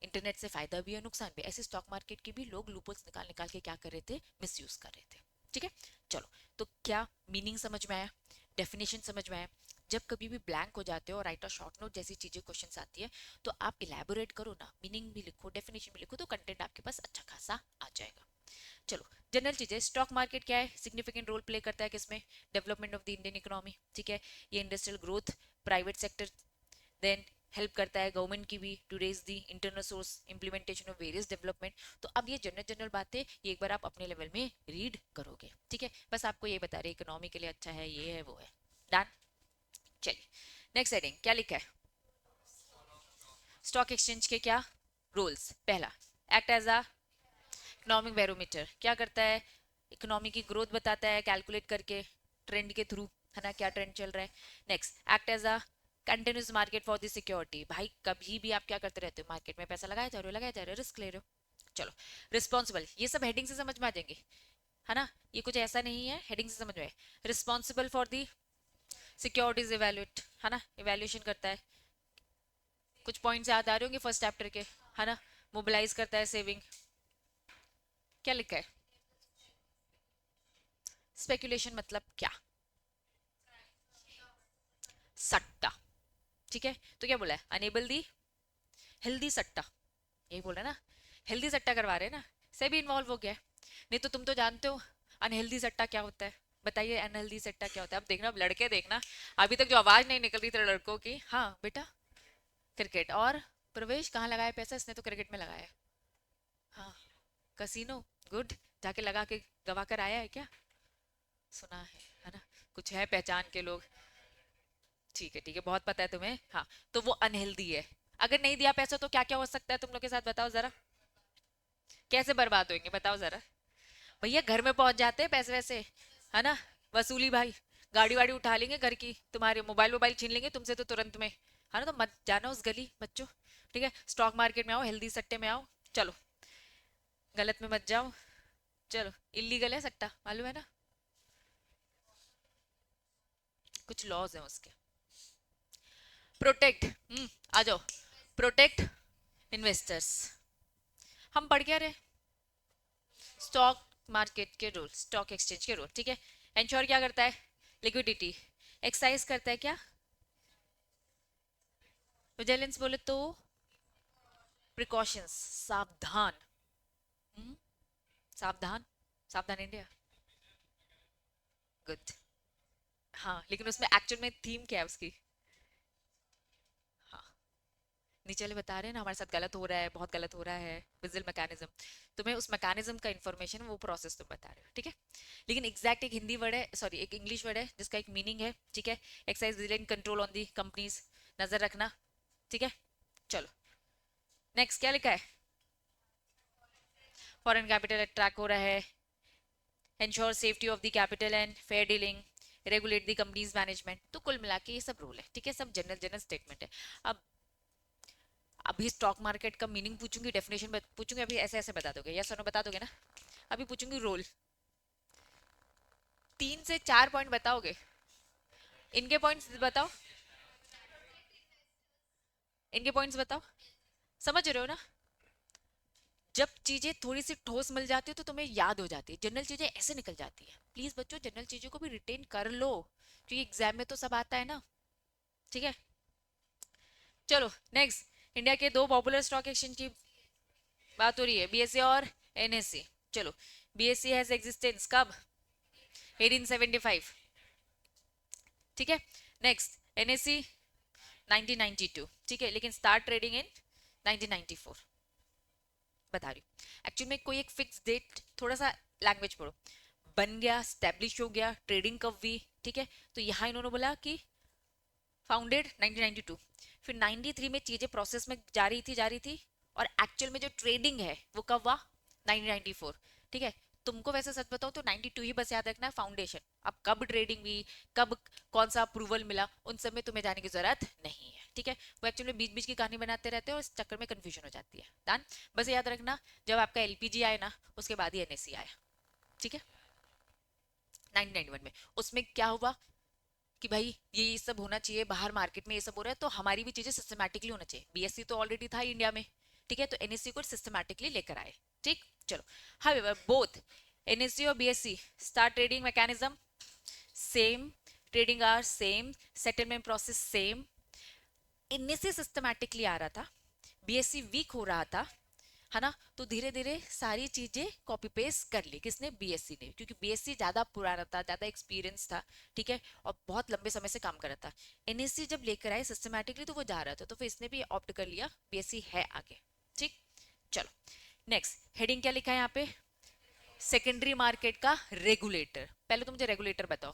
इंटरनेट से फायदा भी है नुकसान भी। ऐसे स्टॉक मार्केट के भी लोग लूपहोल्स निकाल निकाल के क्या कर रहे थे, मिसयूज कर रहे थे, ठीक है। चलो, तो क्या मीनिंग समझ में आया, डेफिनेशन समझ में आया? जब कभी भी ब्लैंक हो जाते हो और राइट और शॉर्ट नोट जैसी चीजें क्वेश्चन आती है, तो आप इलेबोरेट करो ना, मीनिंग भी लिखो, डेफिनेशन भी लिखो, तो कंटेंट आपके पास अच्छा खासा आ जाएगा। चलो, जनरल चीजें, स्टॉक मार्केट क्या है, सिग्निफिकेंट रोल प्ले करता है किसमें, development of the Indian economy, ठीक है। ये industrial growth, private sector, then help करता है गवर्नमेंट की भी to raise the internal source implementation of various development. तो अब ये जनरल जनरल बातें ये एक बार आप अपने लेवल में रीड करोगे, ठीक है। बस आपको ये बता रहे इकोनॉमी के लिए अच्छा है, ये है वो है, डन। चलिए नेक्स्ट हेडिंग क्या लिखा है, स्टॉक एक्सचेंज के क्या रूल्स? पहला, act as a economic barometer, क्या करता है? इकोनॉमी की ग्रोथ बताता है कैलकुलेट करके ट्रेंड के थ्रू, है ना, क्या ट्रेंड चल रहा है। Next, act as a continuous market for the security, भाई कभी भी आप क्या करते रहते हो, मार्केट में पैसा लगाए जा रहे हो, रिस्क ले रहे हो। चलो, रिस्पॉन्सिबल, ये सब हेडिंग से समझ में आ जाएंगे, है ना, ये कुछ ऐसा नहीं है, हेडिंग से समझ में। Responsible for the securities evaluate, है ना, इवेल्युएशन करता है। कुछ पॉइंट्स याद आ रहे होंगे फर्स्ट चैप्टर के, है ना। मोबिलाइज करता है सेविंग, क्या लिखा है? स्पेकुलेशन मतलब क्या? सट्टा, ठीक है। तो क्या बोला है? अनेबल दी हेल्दी सट्टा, यही बोल रहा है ना, हेल्दी सट्टा करवा रहे हैं ना, से भी इन्वॉल्व हो गया है। नहीं तो तुम तो जानते हो अनहेल्दी सट्टा क्या होता है, बताइए अनहेल्दी सट्टा क्या होता है? अब देखना, अब लड़के देखना, अभी तक जो आवाज नहीं निकल रही थी लड़कों की, हाँ बेटा, क्रिकेट। और प्रवेश कहाँ लगाया पैसा? इसने तो क्रिकेट में लगाया है। हाँ, कसीनो, गुड, जाके लगा के गवा कर आया है क्या? सुना है ना, कुछ है पहचान के लोग, ठीक है ठीक है, बहुत पता है तुम्हें, हाँ। तो वो अनहेल्दी है। अगर नहीं दिया पैसा तो क्या क्या हो सकता है तुम लोग के साथ, बताओ जरा, कैसे बर्बाद होंगे बताओ जरा। भैया घर में पहुंच जाते हैं पैसे वैसे, है ना, वसूली भाई, गाड़ी वाड़ी उठा लेंगे घर की, तुम्हारे मोबाइल मोबाइल छीन लेंगे तुमसे तो तुरंत में, है ना। तो मत जाना उस गली बच्चों, ठीक है। स्टॉक मार्केट में आओ, हेल्दी सट्टे में आओ, चलो, गलत में मत जाओ। चलो, इलीगल है सट्टा, मालूम है ना, कुछ लॉज हैं उसके। प्रोटेक्ट, आ जाओ, प्रोटेक्ट इन्वेस्टर्स, हम पढ़ क्या रहे? स्टॉक मार्केट के रूल, स्टॉक एक्सचेंज के रूल, ठीक है। एंश्योर क्या करता है? लिक्विडिटी। एक्सरसाइज करता है क्या? विजिलेंस बोले तो प्रिकॉशंस, सावधान। हम्म, सावधान, सावधान इंडिया, गुड। हाँ, लेकिन उसमें एक्चुअल में थीम क्या है उसकी? हाँ, नीचे वाले बता रहे हैं ना हमारे साथ गलत हो रहा है, बहुत गलत हो रहा है, विजिल मैकेनिज्म, तुम्हें उस मैकेनिज्म का इन्फॉर्मेशन, वो प्रोसेस तुम बता रहे हो, ठीक है। लेकिन एग्जैक्ट एक हिंदी वर्ड है, सॉरी एक इंग्लिश वर्ड है जिसका एक मीनिंग है, ठीक है। Excise vigilant control on the companies, नजर रखना, ठीक है। चलो, नेक्स्ट क्या लिखा है? फॉरेन कैपिटल अट्रैक्ट हो रहा है, ensure safety of the capital and fair dealing, regulate the companies management. तो कुल मिला के ये सब रूल है, ठीक है, सब जनरल जनरल स्टेटमेंट है। अब अभी स्टॉक मार्केट का मीनिंग पूछूंगी, डेफिनेशन पूछूंगी, अभी ऐसे ऐसे बता दोगे, यस और नो बता दोगे ना। अभी पूछूंगी रोल, 3 से 4 पॉइंट बताओगे, इनके पॉइंट्स बताओ, इनके पॉइंट्स बताओ, समझ रहे हो ना। जब चीजें थोड़ी सी ठोस मिल जाती है तो तुम्हें याद हो जाती है, जनरल चीजें ऐसे निकल जाती है। प्लीज बच्चों, जनरल चीजों को भी रिटेन कर लो, क्योंकि एग्जाम में तो सब आता है ना, ठीक है। चलो, नेक्स्ट, इंडिया के दो पॉपुलर स्टॉक एक्सचेंज की बात हो रही है, बीएसई और एनएससी। चलो, बीएसई हैज एग्जिस्टेंस कब? 1875, ठीक है। नेक्स्ट, एनएससी 1992, ठीक है, लेकिन स्टार्ट ट्रेडिंग इन 1994, बता रही हूँ। एक्चुअली में कोई एक फिक्स डेट, थोड़ा सा लैंग्वेज पढ़ो, बन गया, स्टैब्लिश हो गया, ट्रेडिंग कब हुई, ठीक है। तो यहाँ इन्होंने बोला कि फाउंडेड 1992, फिर 93 में चीजें प्रोसेस में जा रही थी, और एक्चुअल में जो ट्रेडिंग है वो कब हुआ? 1994, ठीक है। तुमको वैसे सच बताओ तो 92 ही बस याद रखना है, फाउंडेशन। अब कब ट्रेडिंग हुई, कब कौन सा अप्रूवल मिला, उन सब में तुम्हें जाने की जरूरत नहीं है, ठीक है। वो एक्चुअली बीच बीच की कहानी बनाते रहते हैं और इस चक्कर में कंफ्यूजन हो जाती है, डन। बस याद रखना, जब आपका एलपीजी आया ना, उसके बाद ही एनएससी आया, ठीक है, 1991 में। उसमें क्या हुआ कि भाई ये सब होना चाहिए, बाहर मार्केट में ये सब हो रहा है, तो हमारी भी चीजें सिस्टमैटिकली होना चाहिए। बीएससी तो ऑलरेडी था इंडिया में, ठीक है, तो एनएससी को सिस्टमैटिकली लेकर आए, ठीक। चलो, हाउएवर बोथ एनएससी और BSC start trading mechanism same, trading hour same, settlement process same. NSC systematically आ रहा था, बीएससी वीक हो रहा था, है ना, तो धीरे धीरे सारी चीजें कॉपी पेस्ट कर ली, किसने? बीएससी ने, क्योंकि बीएससी ज्यादा पुराना था, ज्यादा एक्सपीरियंस था, ठीक है, और बहुत लंबे समय से काम कर रहा था। एनएससी जब लेकर आए सिस्टमैटिकली तो वो जा रहा था, तो फिर इसने भी ऑप्ट कर लिया, बीएससी है आगे, ठीक। चलो, नेक्स्ट हेडिंग क्या लिखा है यहाँ पे? सेकेंडरी मार्केट का रेगुलेटर। पहले तो मुझे रेगुलेटर बताओ।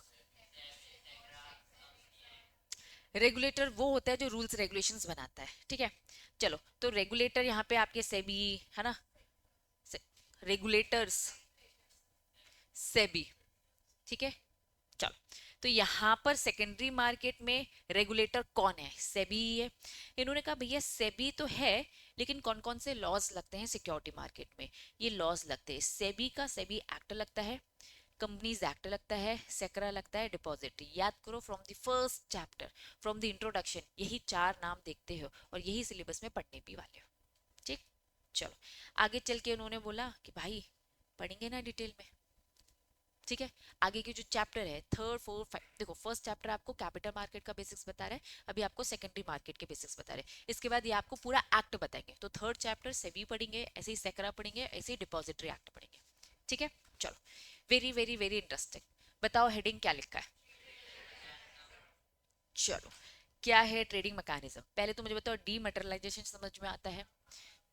रेगुलेटर वो होता है जो रूल्स रेगुलेशंस बनाता है, ठीक है। चलो, तो रेगुलेटर यहाँ पे आपके सेबी है ना, रेगुलेटर्स सेबी, ठीक है। चलो, तो यहाँ पर सेकेंडरी मार्केट में रेगुलेटर कौन है? सेबी ही है। इन्होंने कहा भैया सेबी तो है, लेकिन कौन कौन से लॉज लगते हैं सिक्योरिटी मार्केट में? ये लॉज लगते हैं सेबी का, सेबी एक्ट लगता है, कंपनीज एक्ट लगता है, सेक्रा लगता है, डिपॉजिटरी। याद करो from the first chapter, from the introduction, यही चार नाम देखते हो और यही सिलेबस में पढ़ने भी वाले हो, ठीक। चलो, आगे चल के उन्होंने बोला कि भाई पढ़ेंगे ना डिटेल में, ठीक है। आगे के जो चैप्टर है थर्ड फोर्थ फाइव, देखो फर्स्ट चैप्टर आपको कैपिटल मार्केट का बेसिक्स बता रहा है, अभी आपको सेकेंडरी मार्केट के बेसिक्स बता रहे हैं, इसके बाद ये आपको पूरा एक्ट बताएंगे। तो थर्ड चैप्टर सेबी पढ़ेंगे, ऐसे ही सेक्रा पढ़ेंगे, ऐसे ही डिपॉजिटरी एक्ट पढ़ेंगे, ठीक है। चलो, वेरी वेरी वेरी इंटरेस्टिंग। बताओ हेडिंग क्या लिखा है? चलो, क्या है ट्रेडिंग मैकेनिज्म? पहले तो मुझे बताओ डीमैटेरियलाइजेशन समझ में आता है?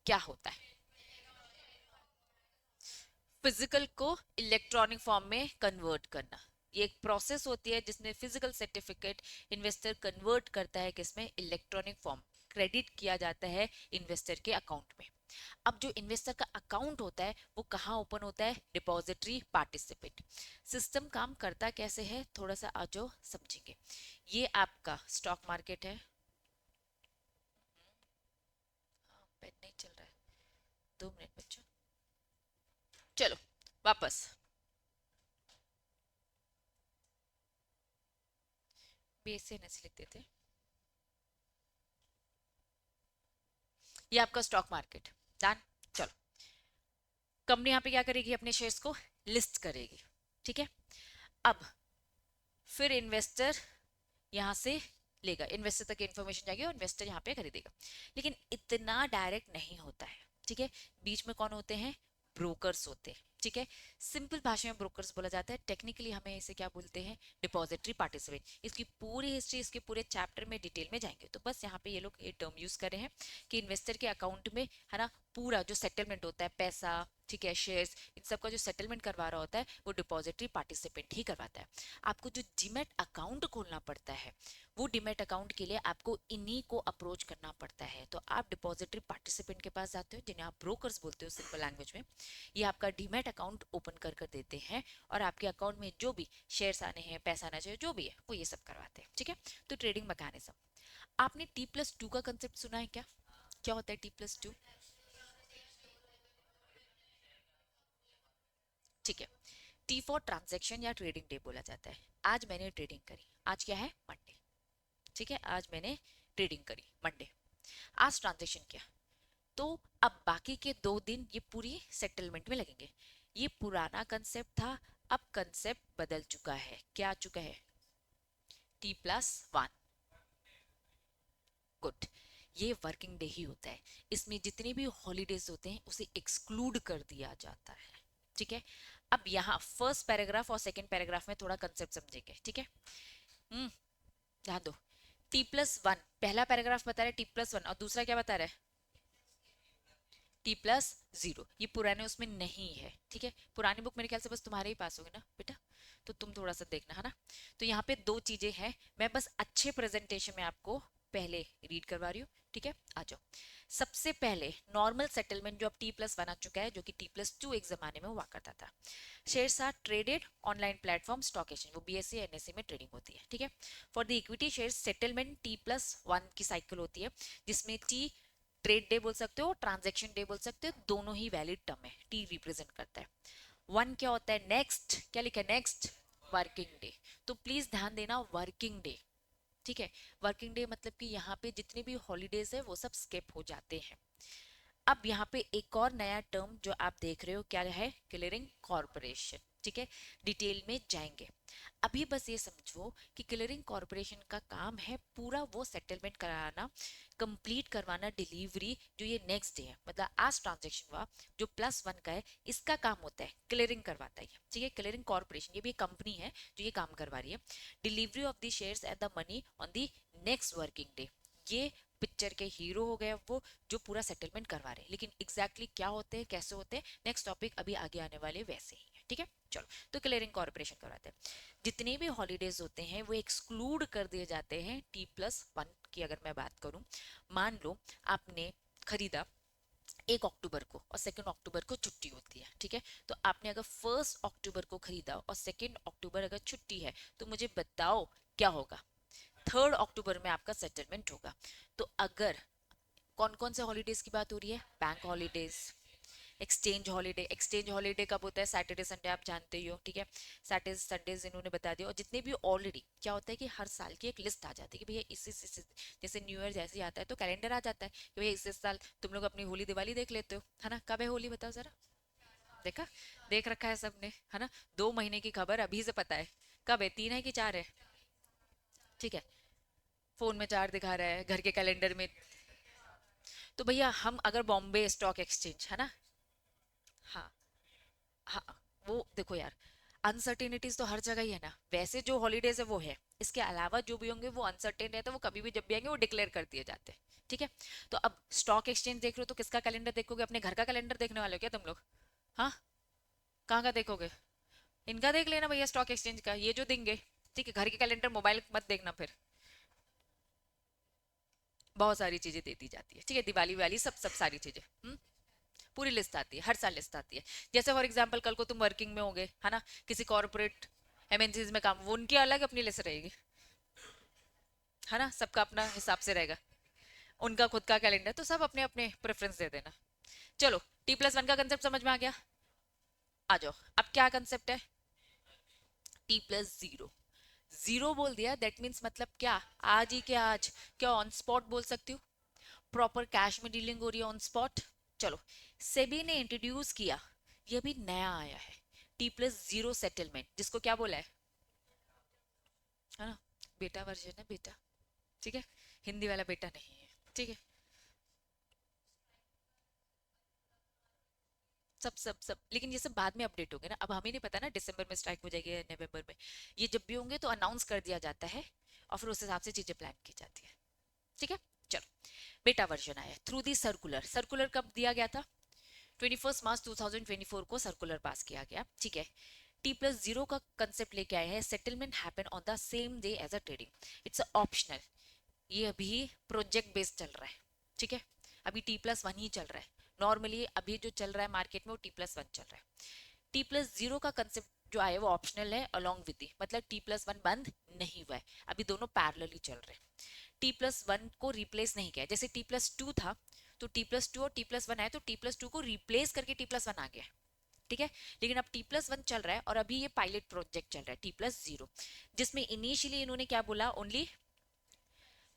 क्या होता है? फिजिकल को इलेक्ट्रॉनिक फॉर्म में कन्वर्ट करना। ये एक प्रोसेस होती है जिसमें फिजिकल सर्टिफिकेट इन्वेस्टर कन्वर्ट करता है किसमें? इलेक्ट्रॉनिक फॉर्म, क्रेडिट किया जाता है इन्वेस्टर के अकाउंट में। अब जो इन्वेस्टर का अकाउंट होता है वो कहाँ ओपन होता है? Depository participate. सिस्टम काम करता कैसे है, थोड़ा सा आज समझेंगे। ये आपका स्टॉक मार्केट है। पेन नहीं चल रहा है, 2 मिनट बच्चों। चलो वापस, BSNS लिख देते। ये आपका स्टॉक मार्केट डन। चलो, कंपनी यहाँ पे क्या करेगी? अपने शेयर्स को लिस्ट करेगी, ठीक है। अब फिर इन्वेस्टर यहाँ से लेगा, इन्वेस्टर तक इन्फॉर्मेशन जाएगी और इन्वेस्टर यहाँ पे खरीदेगा। लेकिन इतना डायरेक्ट नहीं होता है, ठीक है। बीच में कौन होते हैं? ब्रोकर्स होते हैं, ठीक है। सिंपल भाषा में ब्रोकर्स बोला जाता है, टेक्निकली हमें इसे क्या बोलते हैं? Depository participant. इसकी पूरी हिस्ट्री इसके पूरे चैप्टर में डिटेल में जाएंगे, तो बस यहाँ पे ये लोग ये टर्म यूज कर रहे हैं कि इन्वेस्टर के अकाउंट में है ना पूरा जो सेटलमेंट होता है पैसा, ठीक है, शेयर्स, इन सब का जो सेटलमेंट करवा रहा होता है वो डिपॉजिटरी पार्टिसिपेंट ही करवाता है। आपको जो डीमैट अकाउंट खोलना पड़ता है, वो डीमैट अकाउंट के लिए आपको इन्हीं को अप्रोच करना पड़ता है। तो आप डिपॉजिटरी पार्टिसिपेंट के पास जाते हो, जिन्हें आप ब्रोकर्स बोलते हो सिंपल लैंग्वेज में। ये आपका डीमैट अकाउंट ओपन कर कर देते हैं और आपके अकाउंट में जो भी शेयर्स आने हैं, पैसा आना चाहिए, जो भी है वो ये सब करवाते हैं, ठीक है। तो ट्रेडिंग मैकेनिज्म, आपने T+2 का कंसेप्ट सुना है क्या? क्या होता है T+2? ठीक है, टी फॉर ट्रांजैक्शन या ट्रेडिंग डे बोला जाता है। आज मैंने ट्रेडिंग करी, आज क्या है? मंडे, ठीक है। आज मैंने ट्रेडिंग करी मंडे, आज ट्रांजैक्शन किया, तो अब बाकी के 2 दिन ये पूरी सेटलमेंट में लगेंगे। ये पुराना कंसेप्ट था, अब कंसेप्ट बदल चुका है। क्या आ चुका है? T+1। गुड, ये वर्किंग डे ही होता है। इसमें जितने भी हॉलीडेज होते हैं उसे एक्सक्लूड कर दिया जाता है, ठीक है। अब यहाँ फर्स्ट पैराग्राफ और सेकंड पैराग्राफ में थोड़ा कंसेप्ट समझेंगे, ठीक है। ध्यान दो, T+1 पहला पैराग्राफ बता रहा है T+1, और दूसरा क्या बता रहा है? T+0। ये पुराने उसमें नहीं है, ठीक है। पुरानी बुक मेरे ख्याल से बस तुम्हारे ही पास होगी ना बेटा, तो तुम थोड़ा सा देखना, है ना। तो यहाँ पे 2 चीजें हैं, मैं बस अच्छे प्रेजेंटेशन में आपको पहले रीड करवा रही हूँ, ठीक है। आ जाओ, सबसे पहले नॉर्मल सेटलमेंट जो अब T+1 आ चुका है, जो कि T+2 एक जमाने में हुआ करता था। Shares are traded online platform stock exchange, वो BSE NSE में ट्रेडिंग होती है, ठीक है। For the equity shares settlement T+1 की साइकिल होती है, जिसमें T ट्रेड डे बोल सकते हो, ट्रांजेक्शन डे बोल सकते हो, दोनों ही वैलिड टर्म है। टी रिप्रेजेंट करता है। 1 क्या होता है? नेक्स्ट, क्या लिखा है? Next working day. तो प्लीज ध्यान देना, वर्किंग डे, ठीक है। वर्किंग डे मतलब कि यहाँ पे जितने भी हॉलीडेज है वो सब स्किप हो जाते हैं। अब यहाँ पे एक और नया टर्म जो आप देख रहे हो क्या है? क्लियरिंग कॉर्पोरेशन, ठीक है। डिटेल में जाएंगे, अभी बस ये समझो कि क्लियरिंग कॉर्पोरेशन का काम है पूरा वो सेटलमेंट कराना, कंप्लीट करवाना, डिलीवरी जो ये नेक्स्ट डे है, मतलब आज ट्रांजेक्शन हुआ जो +1 का है, इसका काम होता है क्लियरिंग करवाता है, ठीक है। क्लियरिंग कॉर्पोरेशन ये भी एक कंपनी है जो ये काम करवा रही है। Delivery of the shares at the money on the next working day, ये पिक्चर के हीरो हो गए वो, जो पूरा सेटलमेंट करवा रहे हैं। लेकिन एग्जैक्टली क्या होते हैं, कैसे होते हैं, नेक्स्ट टॉपिक अभी आगे आने वाले वैसे ही है, ठीक है। चलो, तो क्लियरिंग कॉर्पोरेशन करवाते हैं। जितने भी हॉलीडेज होते हैं वो एक्सक्लूड कर दिए जाते हैं T+1 की। अगर मैं बात करूं, मान लो आपने खरीदा 1 अक्टूबर को और 2 अक्टूबर को छुट्टी होती है, ठीक है। तो आपने अगर 1 अक्टूबर को खरीदा और 2 अक्टूबर अगर छुट्टी है, तो मुझे बताओ क्या होगा। 3 अक्टूबर में आपका सेटलमेंट होगा। तो अगर कौन कौन से हॉलीडेज की बात हो रही है, bank holidays, exchange holiday. Exchange holiday कब होता है, सैटरडे संडे, आप जानते ही हो, ठीक है। सैटरडे संडे इन्होंने बता दिया। और जितने भी ऑलरेडी क्या होता है कि हर साल की एक लिस्ट आ जाती है कि भैया इस जैसे न्यू ईयर जैसे ही आता है तो कैलेंडर आ जाता है कि भैया इस साल तुम लोग अपनी होली दिवाली देख लेते हो, है ना। कब है होली बताओ जरा। देखा, देख रखा है सबने, है ना। 2 महीने की खबर अभी से पता है। कब है, 3 है कि 4 है, ठीक है। फोन में 4 दिखा रहा है, घर के कैलेंडर में। तो भैया हम अगर बॉम्बे स्टॉक एक्सचेंज, है ना, हाँ, हाँ, वो देखो यार, अनसर्टेनिटीज तो हर जगह ही है ना। वैसे जो हॉलीडेज है वो है, इसके अलावा जो भी होंगे वो अनसर्टेन रहते हैं, वो कभी भी जब भी आएंगे वो डिक्लेयर कर दिए जाते हैं, ठीक है। तो अब स्टॉक एक्सचेंज देख रहे हो तो किसका कैलेंडर देखोगे, अपने घर का कैलेंडर देखने वाले हो क्या तुम लोग। हाँ, कहाँ का देखोगे, इनका देख लेना भैया, स्टॉक एक्सचेंज का ये जो देंगे, ठीक है। घर के कैलेंडर मोबाइल मत देखना फिर। बहुत सारी चीजें दे दी जाती है, ठीक है, दिवाली वाली सब सब सारी चीजें। पूरी लिस्ट आती है, हर साल लिस्ट आती है। जैसे फॉर एग्जांपल कल को तुम वर्किंग में होगे, है ना, किसी कॉर्पोरेट एमएनसीज में काम, वो उनकी अलग अपनी लिस्ट रहेगी, है ना, सबका अपना हिसाब से रहेगा, उनका खुद का कैलेंडर, तो सब अपने अपने प्रेफरेंस दे देना। चलो, T+1 का कंसेप्ट समझ में आ गया। आ जाओ, अब क्या कंसेप्ट है, T+0। जीरो बोल दिया, दैट मीन्स मतलब क्या, आज ही क्या, आज क्या ऑन स्पॉट बोल सकती हूँ, प्रॉपर कैश में डीलिंग हो रही है ऑन स्पॉट। चलो, सेबी ने इंट्रोड्यूस किया, ये भी नया आया है, T+0 सेटलमेंट, जिसको क्या बोला है ना, बेटा वर्जन है बेटा, ठीक है, हिंदी वाला बेटा नहीं है, ठीक है। सब लेकिन ये सब बाद में अपडेट होंगे ना, अब हमें नहीं पता ना दिसंबर में स्ट्राइक हो जाएगी या नवंबर में। ये जब भी होंगे तो अनाउंस कर दिया जाता है और फिर उस हिसाब से चीजें प्लान की जाती है, ठीक है। चलो, बेटा वर्जन आया थ्रू दी सर्कुलर। सर्कुलर कब दिया गया था, 21 मार्च 2024 को सर्कुलर पास किया गया, ठीक है। T+0 का कंसेप्ट लेके आए हैं, settlement happen on the same day as a trading, it's optional. ये अभी प्रोजेक्ट बेस्ड चल रहा है, ठीक है। अभी T+1 ही चल रहा है। नॉर्मली अभी जो चल रहा है मार्केट में वो T+1 चल रहा है। T+0 का कंसेप्ट जो आया वो ऑप्शनल है अलोंग विद दी, मतलब T+1 बंद नहीं हुआ है, अभी दोनों पैरेलली चल रहे हैं। T+1 को रिप्लेस नहीं किया, जैसे T+2 था तो T+2 और T+1 आया तो T+2 को रिप्लेस करके T+1 आ गया, ठीक है। लेकिन अब T+1 चल रहा है और अभी ये पायलट प्रोजेक्ट चल रहा है T+0, जिसमें इनिशियली इन्होंने क्या बोला, ओनली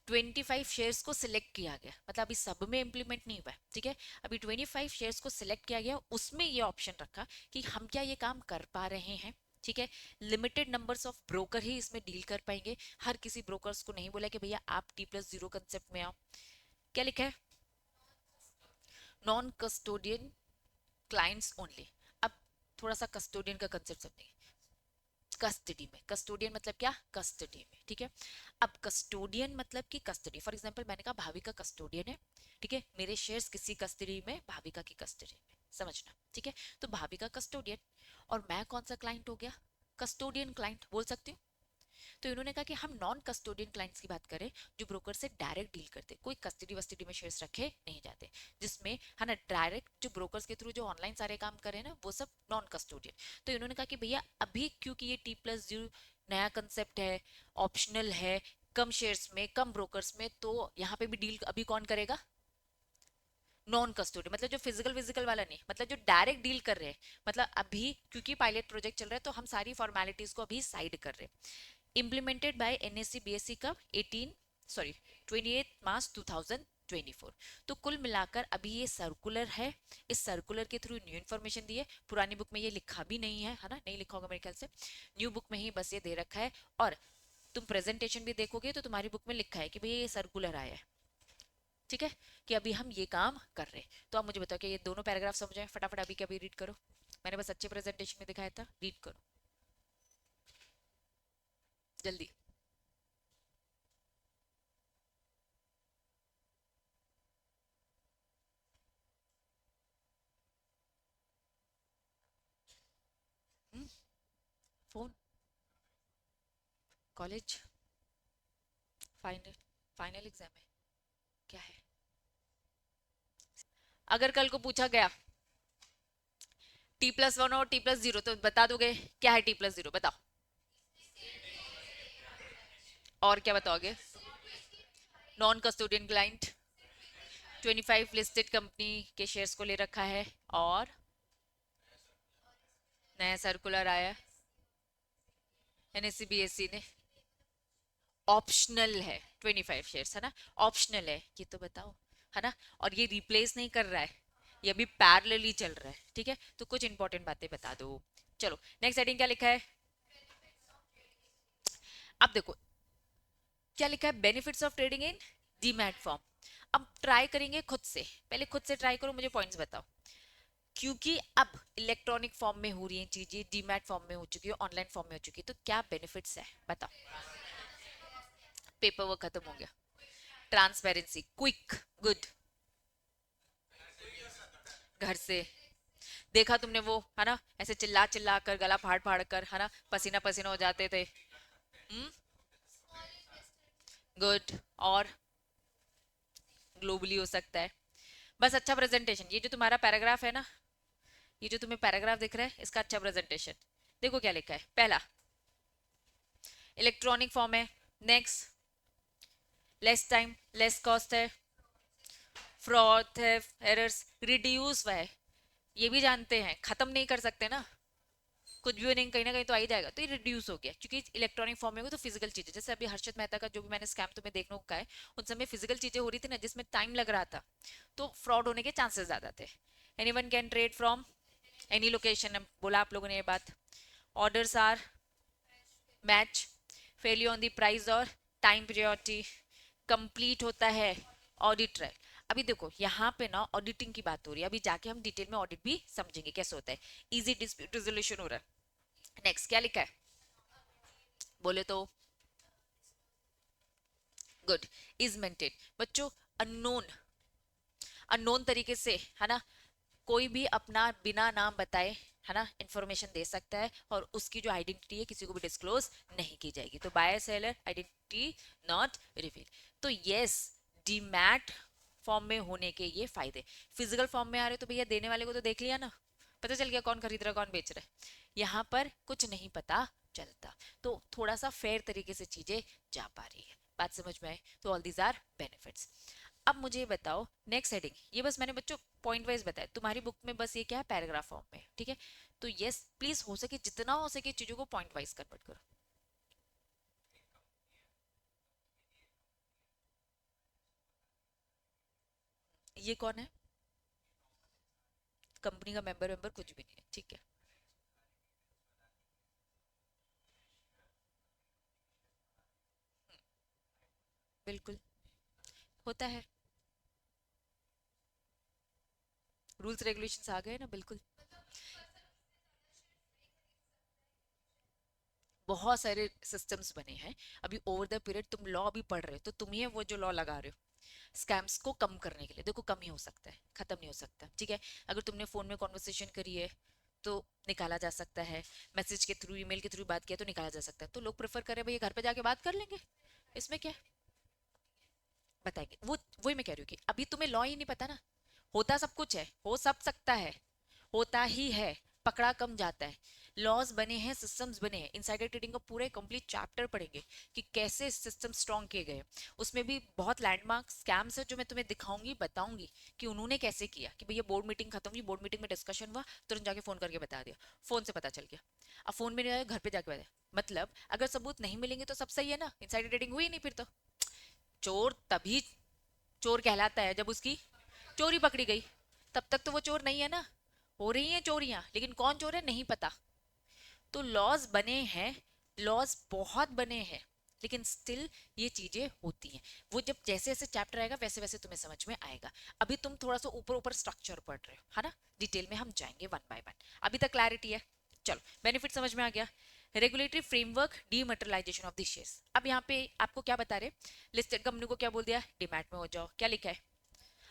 25 शेयर्स को सिलेक्ट किया गया, मतलब अभी सब में इंप्लीमेंट नहीं हुआ है, ठीक है। अभी 25 शेयर्स को सिलेक्ट किया गया, उसमें ये ऑप्शन रखा कि हम क्या ये काम कर पा रहे हैं, ठीक है। लिमिटेड नंबर्स ऑफ ब्रोकर ही इसमें डील कर पाएंगे, हर किसी ब्रोकर्स को नहीं बोला कि भैया आप T+0 कंसेप्ट में आओ। क्या लिखा है, नॉन कस्टोडियन क्लाइंट्स ओनली। अब थोड़ा सा कस्टोडियन का कंसेप्ट समझेंगे। कस्टडी में, कस्टोडियन मतलब क्या, कस्टडी में, ठीक है। अब कस्टोडियन मतलब कि कस्टडी, फॉर एग्जांपल मैंने कहा भाविका कस्टोडियन है, ठीक है, मेरे शेयर्स किसी कस्टडी में, भाविका की कस्टडी में, समझना, ठीक है। तो भाविका कस्टोडियन और मैं कौन सा क्लाइंट हो गया, कस्टोडियन क्लाइंट बोल सकती हूँ। तो इन्होंने कहा कि हम नॉन कस्टोडियन क्लाइंट्स की बात करें, जो ब्रोकर से डायरेक्ट डील करते, कोई कस्टडी वस्टडी में शेयर्स रखे नहीं जाते, जिसमें है ना डायरेक्ट जो ब्रोकर्स के थ्रू जो ऑनलाइन सारे काम करे ना वो सब नॉन कस्टोडियन। तो इन्होंने कहा कि भैया अभी क्योंकि ये T+0 नया कंसेप्ट है, ऑप्शनल है, कम शेयर्स में कम ब्रोकर्स में, तो यहाँ पे भी डील अभी कौन करेगा, नॉन कस्टोडी, मतलब जो फिजिकल विजिकल वाला नहीं, मतलब जो डायरेक्ट डील कर रहे हैं। मतलब अभी क्योंकि पायलट प्रोजेक्ट चल रहा है तो हम सारी फॉर्मेलिटीज को अभी साइड कर रहे हैं। इम्प्लीमेंटेड बाय NSE BSE कब, 28 मार्च 2024। तो कुल मिलाकर अभी ये सर्कुलर है, इस सर्कुलर के थ्रू न्यू इन्फॉर्मेशन दी है, पुरानी बुक में ये लिखा भी नहीं है ना, नहीं लिखा होगा मेरे ख्याल से, न्यू बुक में ही बस ये दे रखा है। और तुम प्रेजेंटेशन भी देखोगे तो तुम्हारी बुक में लिखा है कि भाई ये सर्कुलर आया है, ठीक है, कि अभी हम ये काम कर रहे हैं। तो आप मुझे बताओ कि ये दोनों पैराग्राफ समझ आए, फटाफट अभी के अभी रीड करो, मैंने बस अच्छे प्रेजेंटेशन में दिखाया था, रीड करो जल्दी। Phone, college, final, final exam है, क्या है? अगर कल को पूछा गया T+1 और T+0 तो बता दोगे क्या है T+0? बताओ। और क्या बताओगे? Non custodian client, 25 listed company के शेयर्स को ले रखा है, और नया सर्कुलर आया एनएससी बीएससी ने, ऑप्शनल है 25 शेयर्स, है ना, ऑप्शनल है, ये तो बताओ, है ना, और ये रिप्लेस नहीं कर रहा है, ये अभी पैरेलली चल रहा है, ठीक है, तो कुछ इंपॉर्टेंट बातें बता दो। चलो नेक्स्ट हेडिंग क्या लिखा है? अब देखो क्या लिखा है, benefits of trading in demat form. अब ट्राई करेंगे खुद से, पहले खुद से ट्राई करो, मुझे पॉइंट्स बताओ। क्योंकि अब इलेक्ट्रॉनिक फॉर्म में हो रही है चीजें, डीमैट फॉर्म में हो चुकी है, ऑनलाइन फॉर्म में हो चुकी है, तो क्या बेनिफिट्स है बताओ? पेपर वर्क खत्म हो गया, ट्रांसपेरेंसी, क्विक, गुड, घर से, देखा तुमने वो, है ना, ऐसे चिल्ला चिल्ला कर, गला फाड़ फाड़ कर, है ना, पसीना पसीना हो जाते थे। गुड, और ग्लोबली हो सकता है, बस अच्छा प्रेजेंटेशन, ये जो तुम्हारा पैराग्राफ है ना, ये जो तुम्हें पैराग्राफ दिख रहा है, इसका अच्छा प्रेजेंटेशन, देखो क्या लिखा है, पहला इलेक्ट्रॉनिक फॉर्म है, next less time less cost है, फ्रॉड है, एरर्स रिड्यूस है, ये भी जानते हैं, खत्म नहीं कर सकते ना, कुछ भी नहीं, कहीं ना कहीं तो आ ही जाएगा, तो ये रिड्यूस हो गया, क्योंकि इलेक्ट्रॉनिक फॉर्म में हो तो फिजिकल चीजें, जैसे अभी हर्षद मेहता का जो भी मैंने स्कैम तुम्हें देखने को कहा है, उन समय फिजिकल चीजें हो रही थी ना, जिसमें टाइम लग रहा था, तो फ्रॉड होने के चांसेस ज्यादा थे। Anyone can trade from any location, बोला आप लोगों ने ये बात, orders are match failure on the price और टाइम पीरियोडिटी, कंप्लीट होता है ऑडिट ट्रायल। अभी देखो यहाँ पे ना ऑडिटिंग की बात हो रही है, अभी जाके हम डिटेल में ऑडिट भी समझेंगे कैसे होता है, इजी डिस्प्यूट रेजोल्यूशन हो रहा है। नेक्स्ट क्या लिखा है बोले तो? गुड, इज मेंटेन, बच्चों अननोन, अननोन तरीके से, है ना, कोई भी अपना बिना नाम बताए, है ना, इंफॉर्मेशन दे सकता है, और उसकी जो आइडेंटिटी है किसी को भी डिस्क्लोज नहीं की जाएगी, तो buyer seller identity not reveal. तो यस, डीमैट फॉर्म में होने के ये फायदे, फिजिकल फॉर्म में आ रहे तो भैया देने वाले को तो देख लिया ना, पता चल गया कौन खरीद रहा कौन बेच रहा है, यहाँ पर कुछ नहीं पता चलता, तो थोड़ा सा फेयर तरीके से चीजें जा पा रही है, बात समझ में आए? तो ऑल दीज आर बेनिफिट्स। अब मुझे बताओ नेक्स्ट हेडिंग, ये बस मैंने बच्चों पॉइंट वाइज बताया, तुम्हारी बुक में बस ये क्या है, पैराग्राफ फॉर्म में, ठीक है, तो यस प्लीज हो सके जितना हो सके चीजों को पॉइंट वाइज कन्वर्ट करो। ये कौन है? कंपनी का मेंबर वेंबर कुछ भी नहीं है, ठीक है, बिल्कुल होता है, रूल्स रेगुलेशंस आ गए ना, बिल्कुल, बहुत सारे सिस्टम्स बने हैं, अभी ओवर द पीरियड तुम लॉ अभी पढ़ रहे हो, तो तुम ही वो जो लॉ लगा रहे हो स्कैम्स को कम करने के लिए, देखो कम ही हो सकता है, खत्म नहीं हो सकता, ठीक है, अगर तुमने फोन में कॉन्वर्सेशन करी है तो निकाला जा सकता है, मैसेज के थ्रू ईमेल के थ्रू बात किया तो निकाला जा सकता है, तो लोग प्रेफर करें भैया घर पे जाके बात कर लेंगे, इसमें क्या है? बताएंगे वो, वही मैं कह रही हूँ कि अभी तुम्हें लॉ ही नहीं पता ना, होता सब कुछ है, हो सब सकता है, होता ही है, पकड़ा कम जाता है, लॉज बने हैं, सिस्टम्स बने हैं, इनसाइडर ट्रेडिंग का पूरे कंप्लीट चैप्टर पढ़ेंगे कि कैसे सिस्टम स्ट्रॉन्ग किए गए, उसमें भी बहुत लैंडमार्क स्कैम्स है जो मैं तुम्हें दिखाऊंगी बताऊंगी कि उन्होंने कैसे किया, कि भैया बोर्ड मीटिंग खत्म हुई, बोर्ड मीटिंग में डिस्कशन हुआ, तुरंत जाके फोन करके बता दिया, फोन से पता चल गया, अब फोन में नहीं आया घर पे जाके बताया, मतलब अगर सबूत नहीं मिलेंगे तो सब सही है ना, इनसाइडर ट्रेडिंग हुई नहीं फिर तो, चोर तभी चोर कहलाता है जब उसकी चोरी पकड़ी गई, तब तक तो वो चोर नहीं है ना, हो रही हैं चोरियां लेकिन कौन चोर है नहीं पता, तो लॉज बने हैं, लॉज बहुत बने हैं, लेकिन स्टिल ये चीजें होती हैं, वो जब जैसे जैसे चैप्टर आएगा वैसे वैसे तुम्हें समझ में आएगा, अभी तुम थोड़ा सा ऊपर ऊपर स्ट्रक्चर पढ़ रहे हो, है ना, डिटेल में हम जाएंगे वन बाय वन, अभी तक क्लैरिटी है? चलो बेनिफिट समझ में आ गया, regulatory framework dematerialisation of the shares, अब यहाँ पे आपको क्या बता रहे, लिस्टेड कंपनी को क्या बोल दिया, डीमैट में हो जाओ, क्या लिखा है,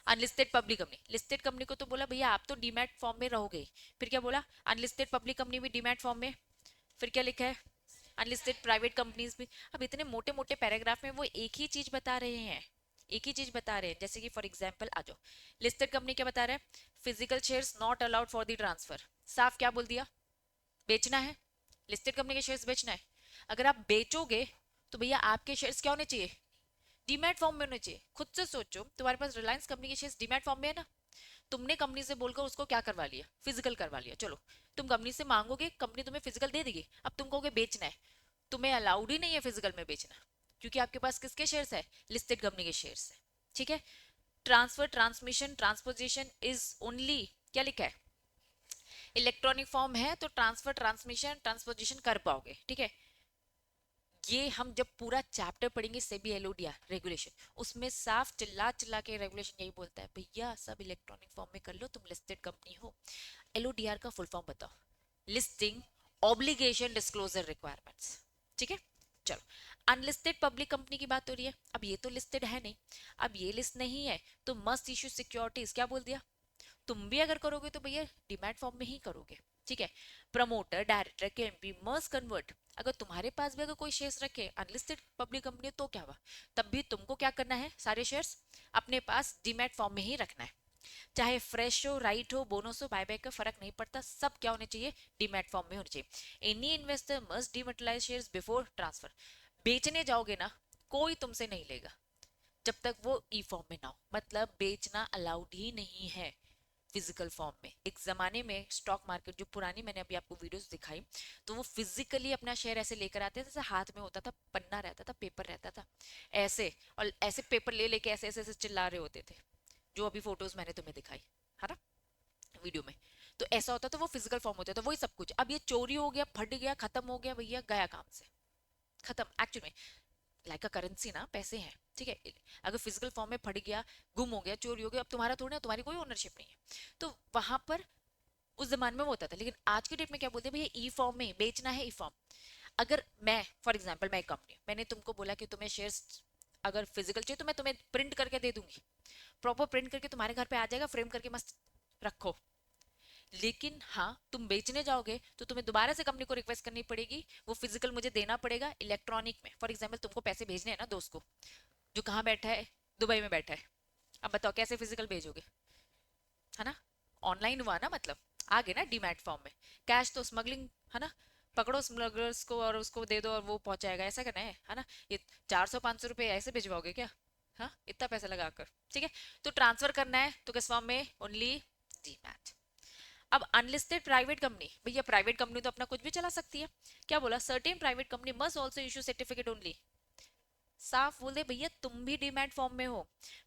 unlisted public company, listed company को तो बोला भैया आप तो डीमैट फॉर्म में रहोगे, फिर क्या बोला, अनलिस्टेड पब्लिक कंपनी भी डीमैट फॉर्म में, फिर क्या लिखा है, अनलिस्टेड प्राइवेट कंपनीज भी। अब इतने मोटे मोटे पैराग्राफ में वो एक ही चीज बता रहे हैं, एक ही चीज बता रहे हैं। जैसे कि फॉर एग्जांपल आ जाओ, लिस्टेड कंपनी क्या बता रहा है, physical shares not allowed for the transfer. साफ क्या बोल दिया, बेचना है, लिस्टेड कंपनी के शेयर्स बेचना है। अगर आप बेचोगे तो भैया आपके शेयर्स क्या होने चाहिए, डीमैट फॉर्म में होने चाहिए। खुद से सोचो, तुम्हारे पास रिलायंस कंपनी के शेयर्स डीमैट फॉर्म में है ना, तुमने कंपनी से बोलकर उसको क्या करवा लिया, फिजिकल करवा लिया। चलो तुम कंपनी से मांगोगे, कंपनी तुम्हें फिजिकल दे देगी। अब तुम कहोगे बेचना है, तुम्हें अलाउड ही नहीं है फिजिकल में बेचना, क्योंकि आपके पास किसके शेयर्स है, लिस्टेड कंपनी के शेयर्स है। ठीक है, transfer transmission transposition is only, क्या लिखा है, इलेक्ट्रॉनिक फॉर्म है तो ट्रांसफर ट्रांसमिशन ट्रांसपोजिशन कर पाओगे। ठीक है, ये हम जब पूरा चैप्टर पढ़ेंगे सेबी एलओडीआर रेगुलेशन, उसमें साफ चिल्ला चिल्ला के रेगुलेशन यही बोलता है, भैया सब इलेक्ट्रॉनिक फॉर्म में कर लो, तुम लिस्टेड कंपनी हो। एलओडीआर का फुल फॉर्म बताओ, लिस्टिंग ऑब्लिगेशन डिस्क्लोजर रिक्वायरमेंट्स। ठीक है, चलो अनलिस्टेड पब्लिक कंपनी की बात हो रही है। अब ये तो लिस्टेड है नहीं, अब ये लिस्ट नहीं है तो मस्ट इशू सिक्योरिटीज, क्या बोल दिया, तुम भी अगर करोगे तो भैया डिमैट फॉर्म में ही करोगे। ठीक है, प्रमोटर डायरेक्टर के एमपी मस्ट कन्वर्ट, अगर तुम्हारे पास भी अगर कोई शेयर्स रखे अनलिस्टेड पब्लिक कंपनी तो क्या हुआ, तब भी तुमको क्या करना है, सारे शेयर्स अपने पास डीमैट फॉर्म में ही रखना है। चाहे फ्रेश हो, राइट हो, बोनस हो, बायबैक का फर्क नहीं पड़ता, सब क्या होने चाहिए, डीमैट फॉर्म में होने चाहिए। Any investor must dematerialise shares before transfer. बेचने जाओगे ना, कोई तुमसे नहीं लेगा जब तक वो ई फॉर्म में ना हो, मतलब बेचना अलाउड ही नहीं है फिजिकल फॉर्म में। एक जमाने में स्टॉक मार्केट जो पुरानी मैंने अभी आपको वीडियोस दिखाई, तो वो फिजिकली अपना शेयर ऐसे लेकर आते थे, जैसे हाथ में होता था, पन्ना रहता था, पेपर रहता था ऐसे, और ऐसे पेपर ले लेके ऐसे ऐसे ऐसे चिल्ला रहे होते थे, जो अभी फोटोज मैंने तुम्हें दिखाई है ना वीडियो में। तो ऐसा होता था, वो फिजिकल फॉर्म होता था, वही सब कुछ। अब ये चोरी हो गया, फट गया, खत्म हो गया, भैया गया काम से, खत्म। एक्चुअली में लाइक अ करेंसी ना, पैसे हैं। ठीक है, अगर फिजिकल फॉर्म में फट गया, गुम हो गया, चोरी हो गया, अब तुम्हारा थोड़ा ना, तुम्हारी कोई ओनरशिप नहीं है। तो वहां पर उस जमाने में वो होता था, लेकिन आज के डेट में क्या बोलते हैं, भैया ई फॉर्म में बेचना है, ई फॉर्म। अगर मैं फॉर एग्जांपल, मैं एक कंपनी, मैंने तुमको बोला कि तुम्हें शेयर्स अगर फिजिकल चाहिए तो मैं तुम्हें प्रिंट करके दे दूंगी, प्रॉपर प्रिंट करके तुम्हारे घर पे आ जाएगा, फ्रेम करके मस्त रखो। लेकिन हाँ, तुम बेचने जाओगे तो तुम्हें दोबारा से कंपनी को रिक्वेस्ट करनी पड़ेगी, वो फिजिकल मुझे देना पड़ेगा इलेक्ट्रॉनिक में। फॉर एग्जाम्पल तुमको पैसे भेजने हैं ना दोस्त को, जो कहाँ बैठा है, दुबई में बैठा है, अब बताओ कैसे फिजिकल भेजोगे, है ना, ऑनलाइन हुआ ना, मतलब आ गए ना डीमैट फॉर्म में। कैश तो स्मगलिंग है ना, पकड़ो स्मगलर्स को और उसको दे दो और वो पहुंचाएगा, ऐसा करना है ना। ये 400 500 रुपए ऐसे भिजवाओगे क्या, हाँ इतना पैसा लगाकर। ठीक है, तो ट्रांसफर करना है तो किस फॉर्म में, ओनली डीमैट। अब अनलिस्टेड प्राइवेट कंपनी, भैया प्राइवेट कंपनी तो अपना कुछ भी चला सकती है, क्या बोला, certain private company must also issue certificate only. साफ बोल दे भैया, तुम भी डीमैट फॉर्म में हो,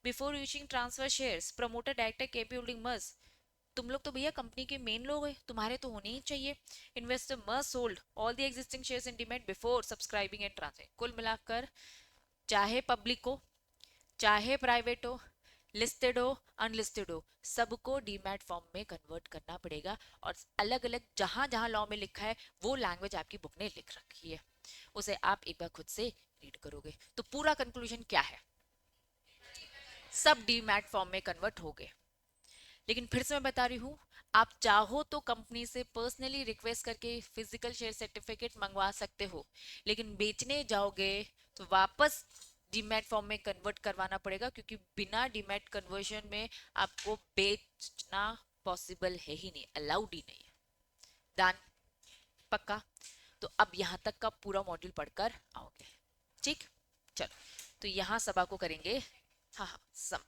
before using transfer shares promoter director KP holding must, तुम लोग तो भैया कंपनी के मेन लोग हैं, तुम्हारे तो होने ही चाहिए। Investor must hold all the existing shares in demat before subscribing and transfer. कुल मिलाकर चाहे पब्लिक हो, चाहे प्राइवेट हो, लिस्टेड हो, अनलिस्टेड हो, सबको डीमैट फॉर्म में कन्वर्ट करना पड़ेगा। और अलग अलग जहां जहां लॉ में लिखा है वो लैंग्वेज आपकी बुक ने लिख रखी है, उसे आप एक बार खुद से रीड करोगे तो पूरा कंक्लूजन क्या है, सब डीमैट फॉर्म में कन्वर्ट हो गए। लेकिन फिर से मैं बता रही हूँ, आप चाहो तो कंपनी से पर्सनली रिक्वेस्ट करके फिजिकल शेयर सर्टिफिकेट मंगवा सकते हो, लेकिन बेचने जाओगे तो वापस डीमैट फॉर्म में कन्वर्ट करवाना पड़ेगा, क्योंकि बिना डीमैट कन्वर्जन में आपको बेचना पॉसिबल है ही नहीं, अलाउड ही नहीं है। दान पक्का। तो अब यहाँ तक का पूरा मॉड्यूल पढ़कर आओगे, ठीक। चलो, तो यहाँ सभा को करेंगे, हाँ हाँ, सम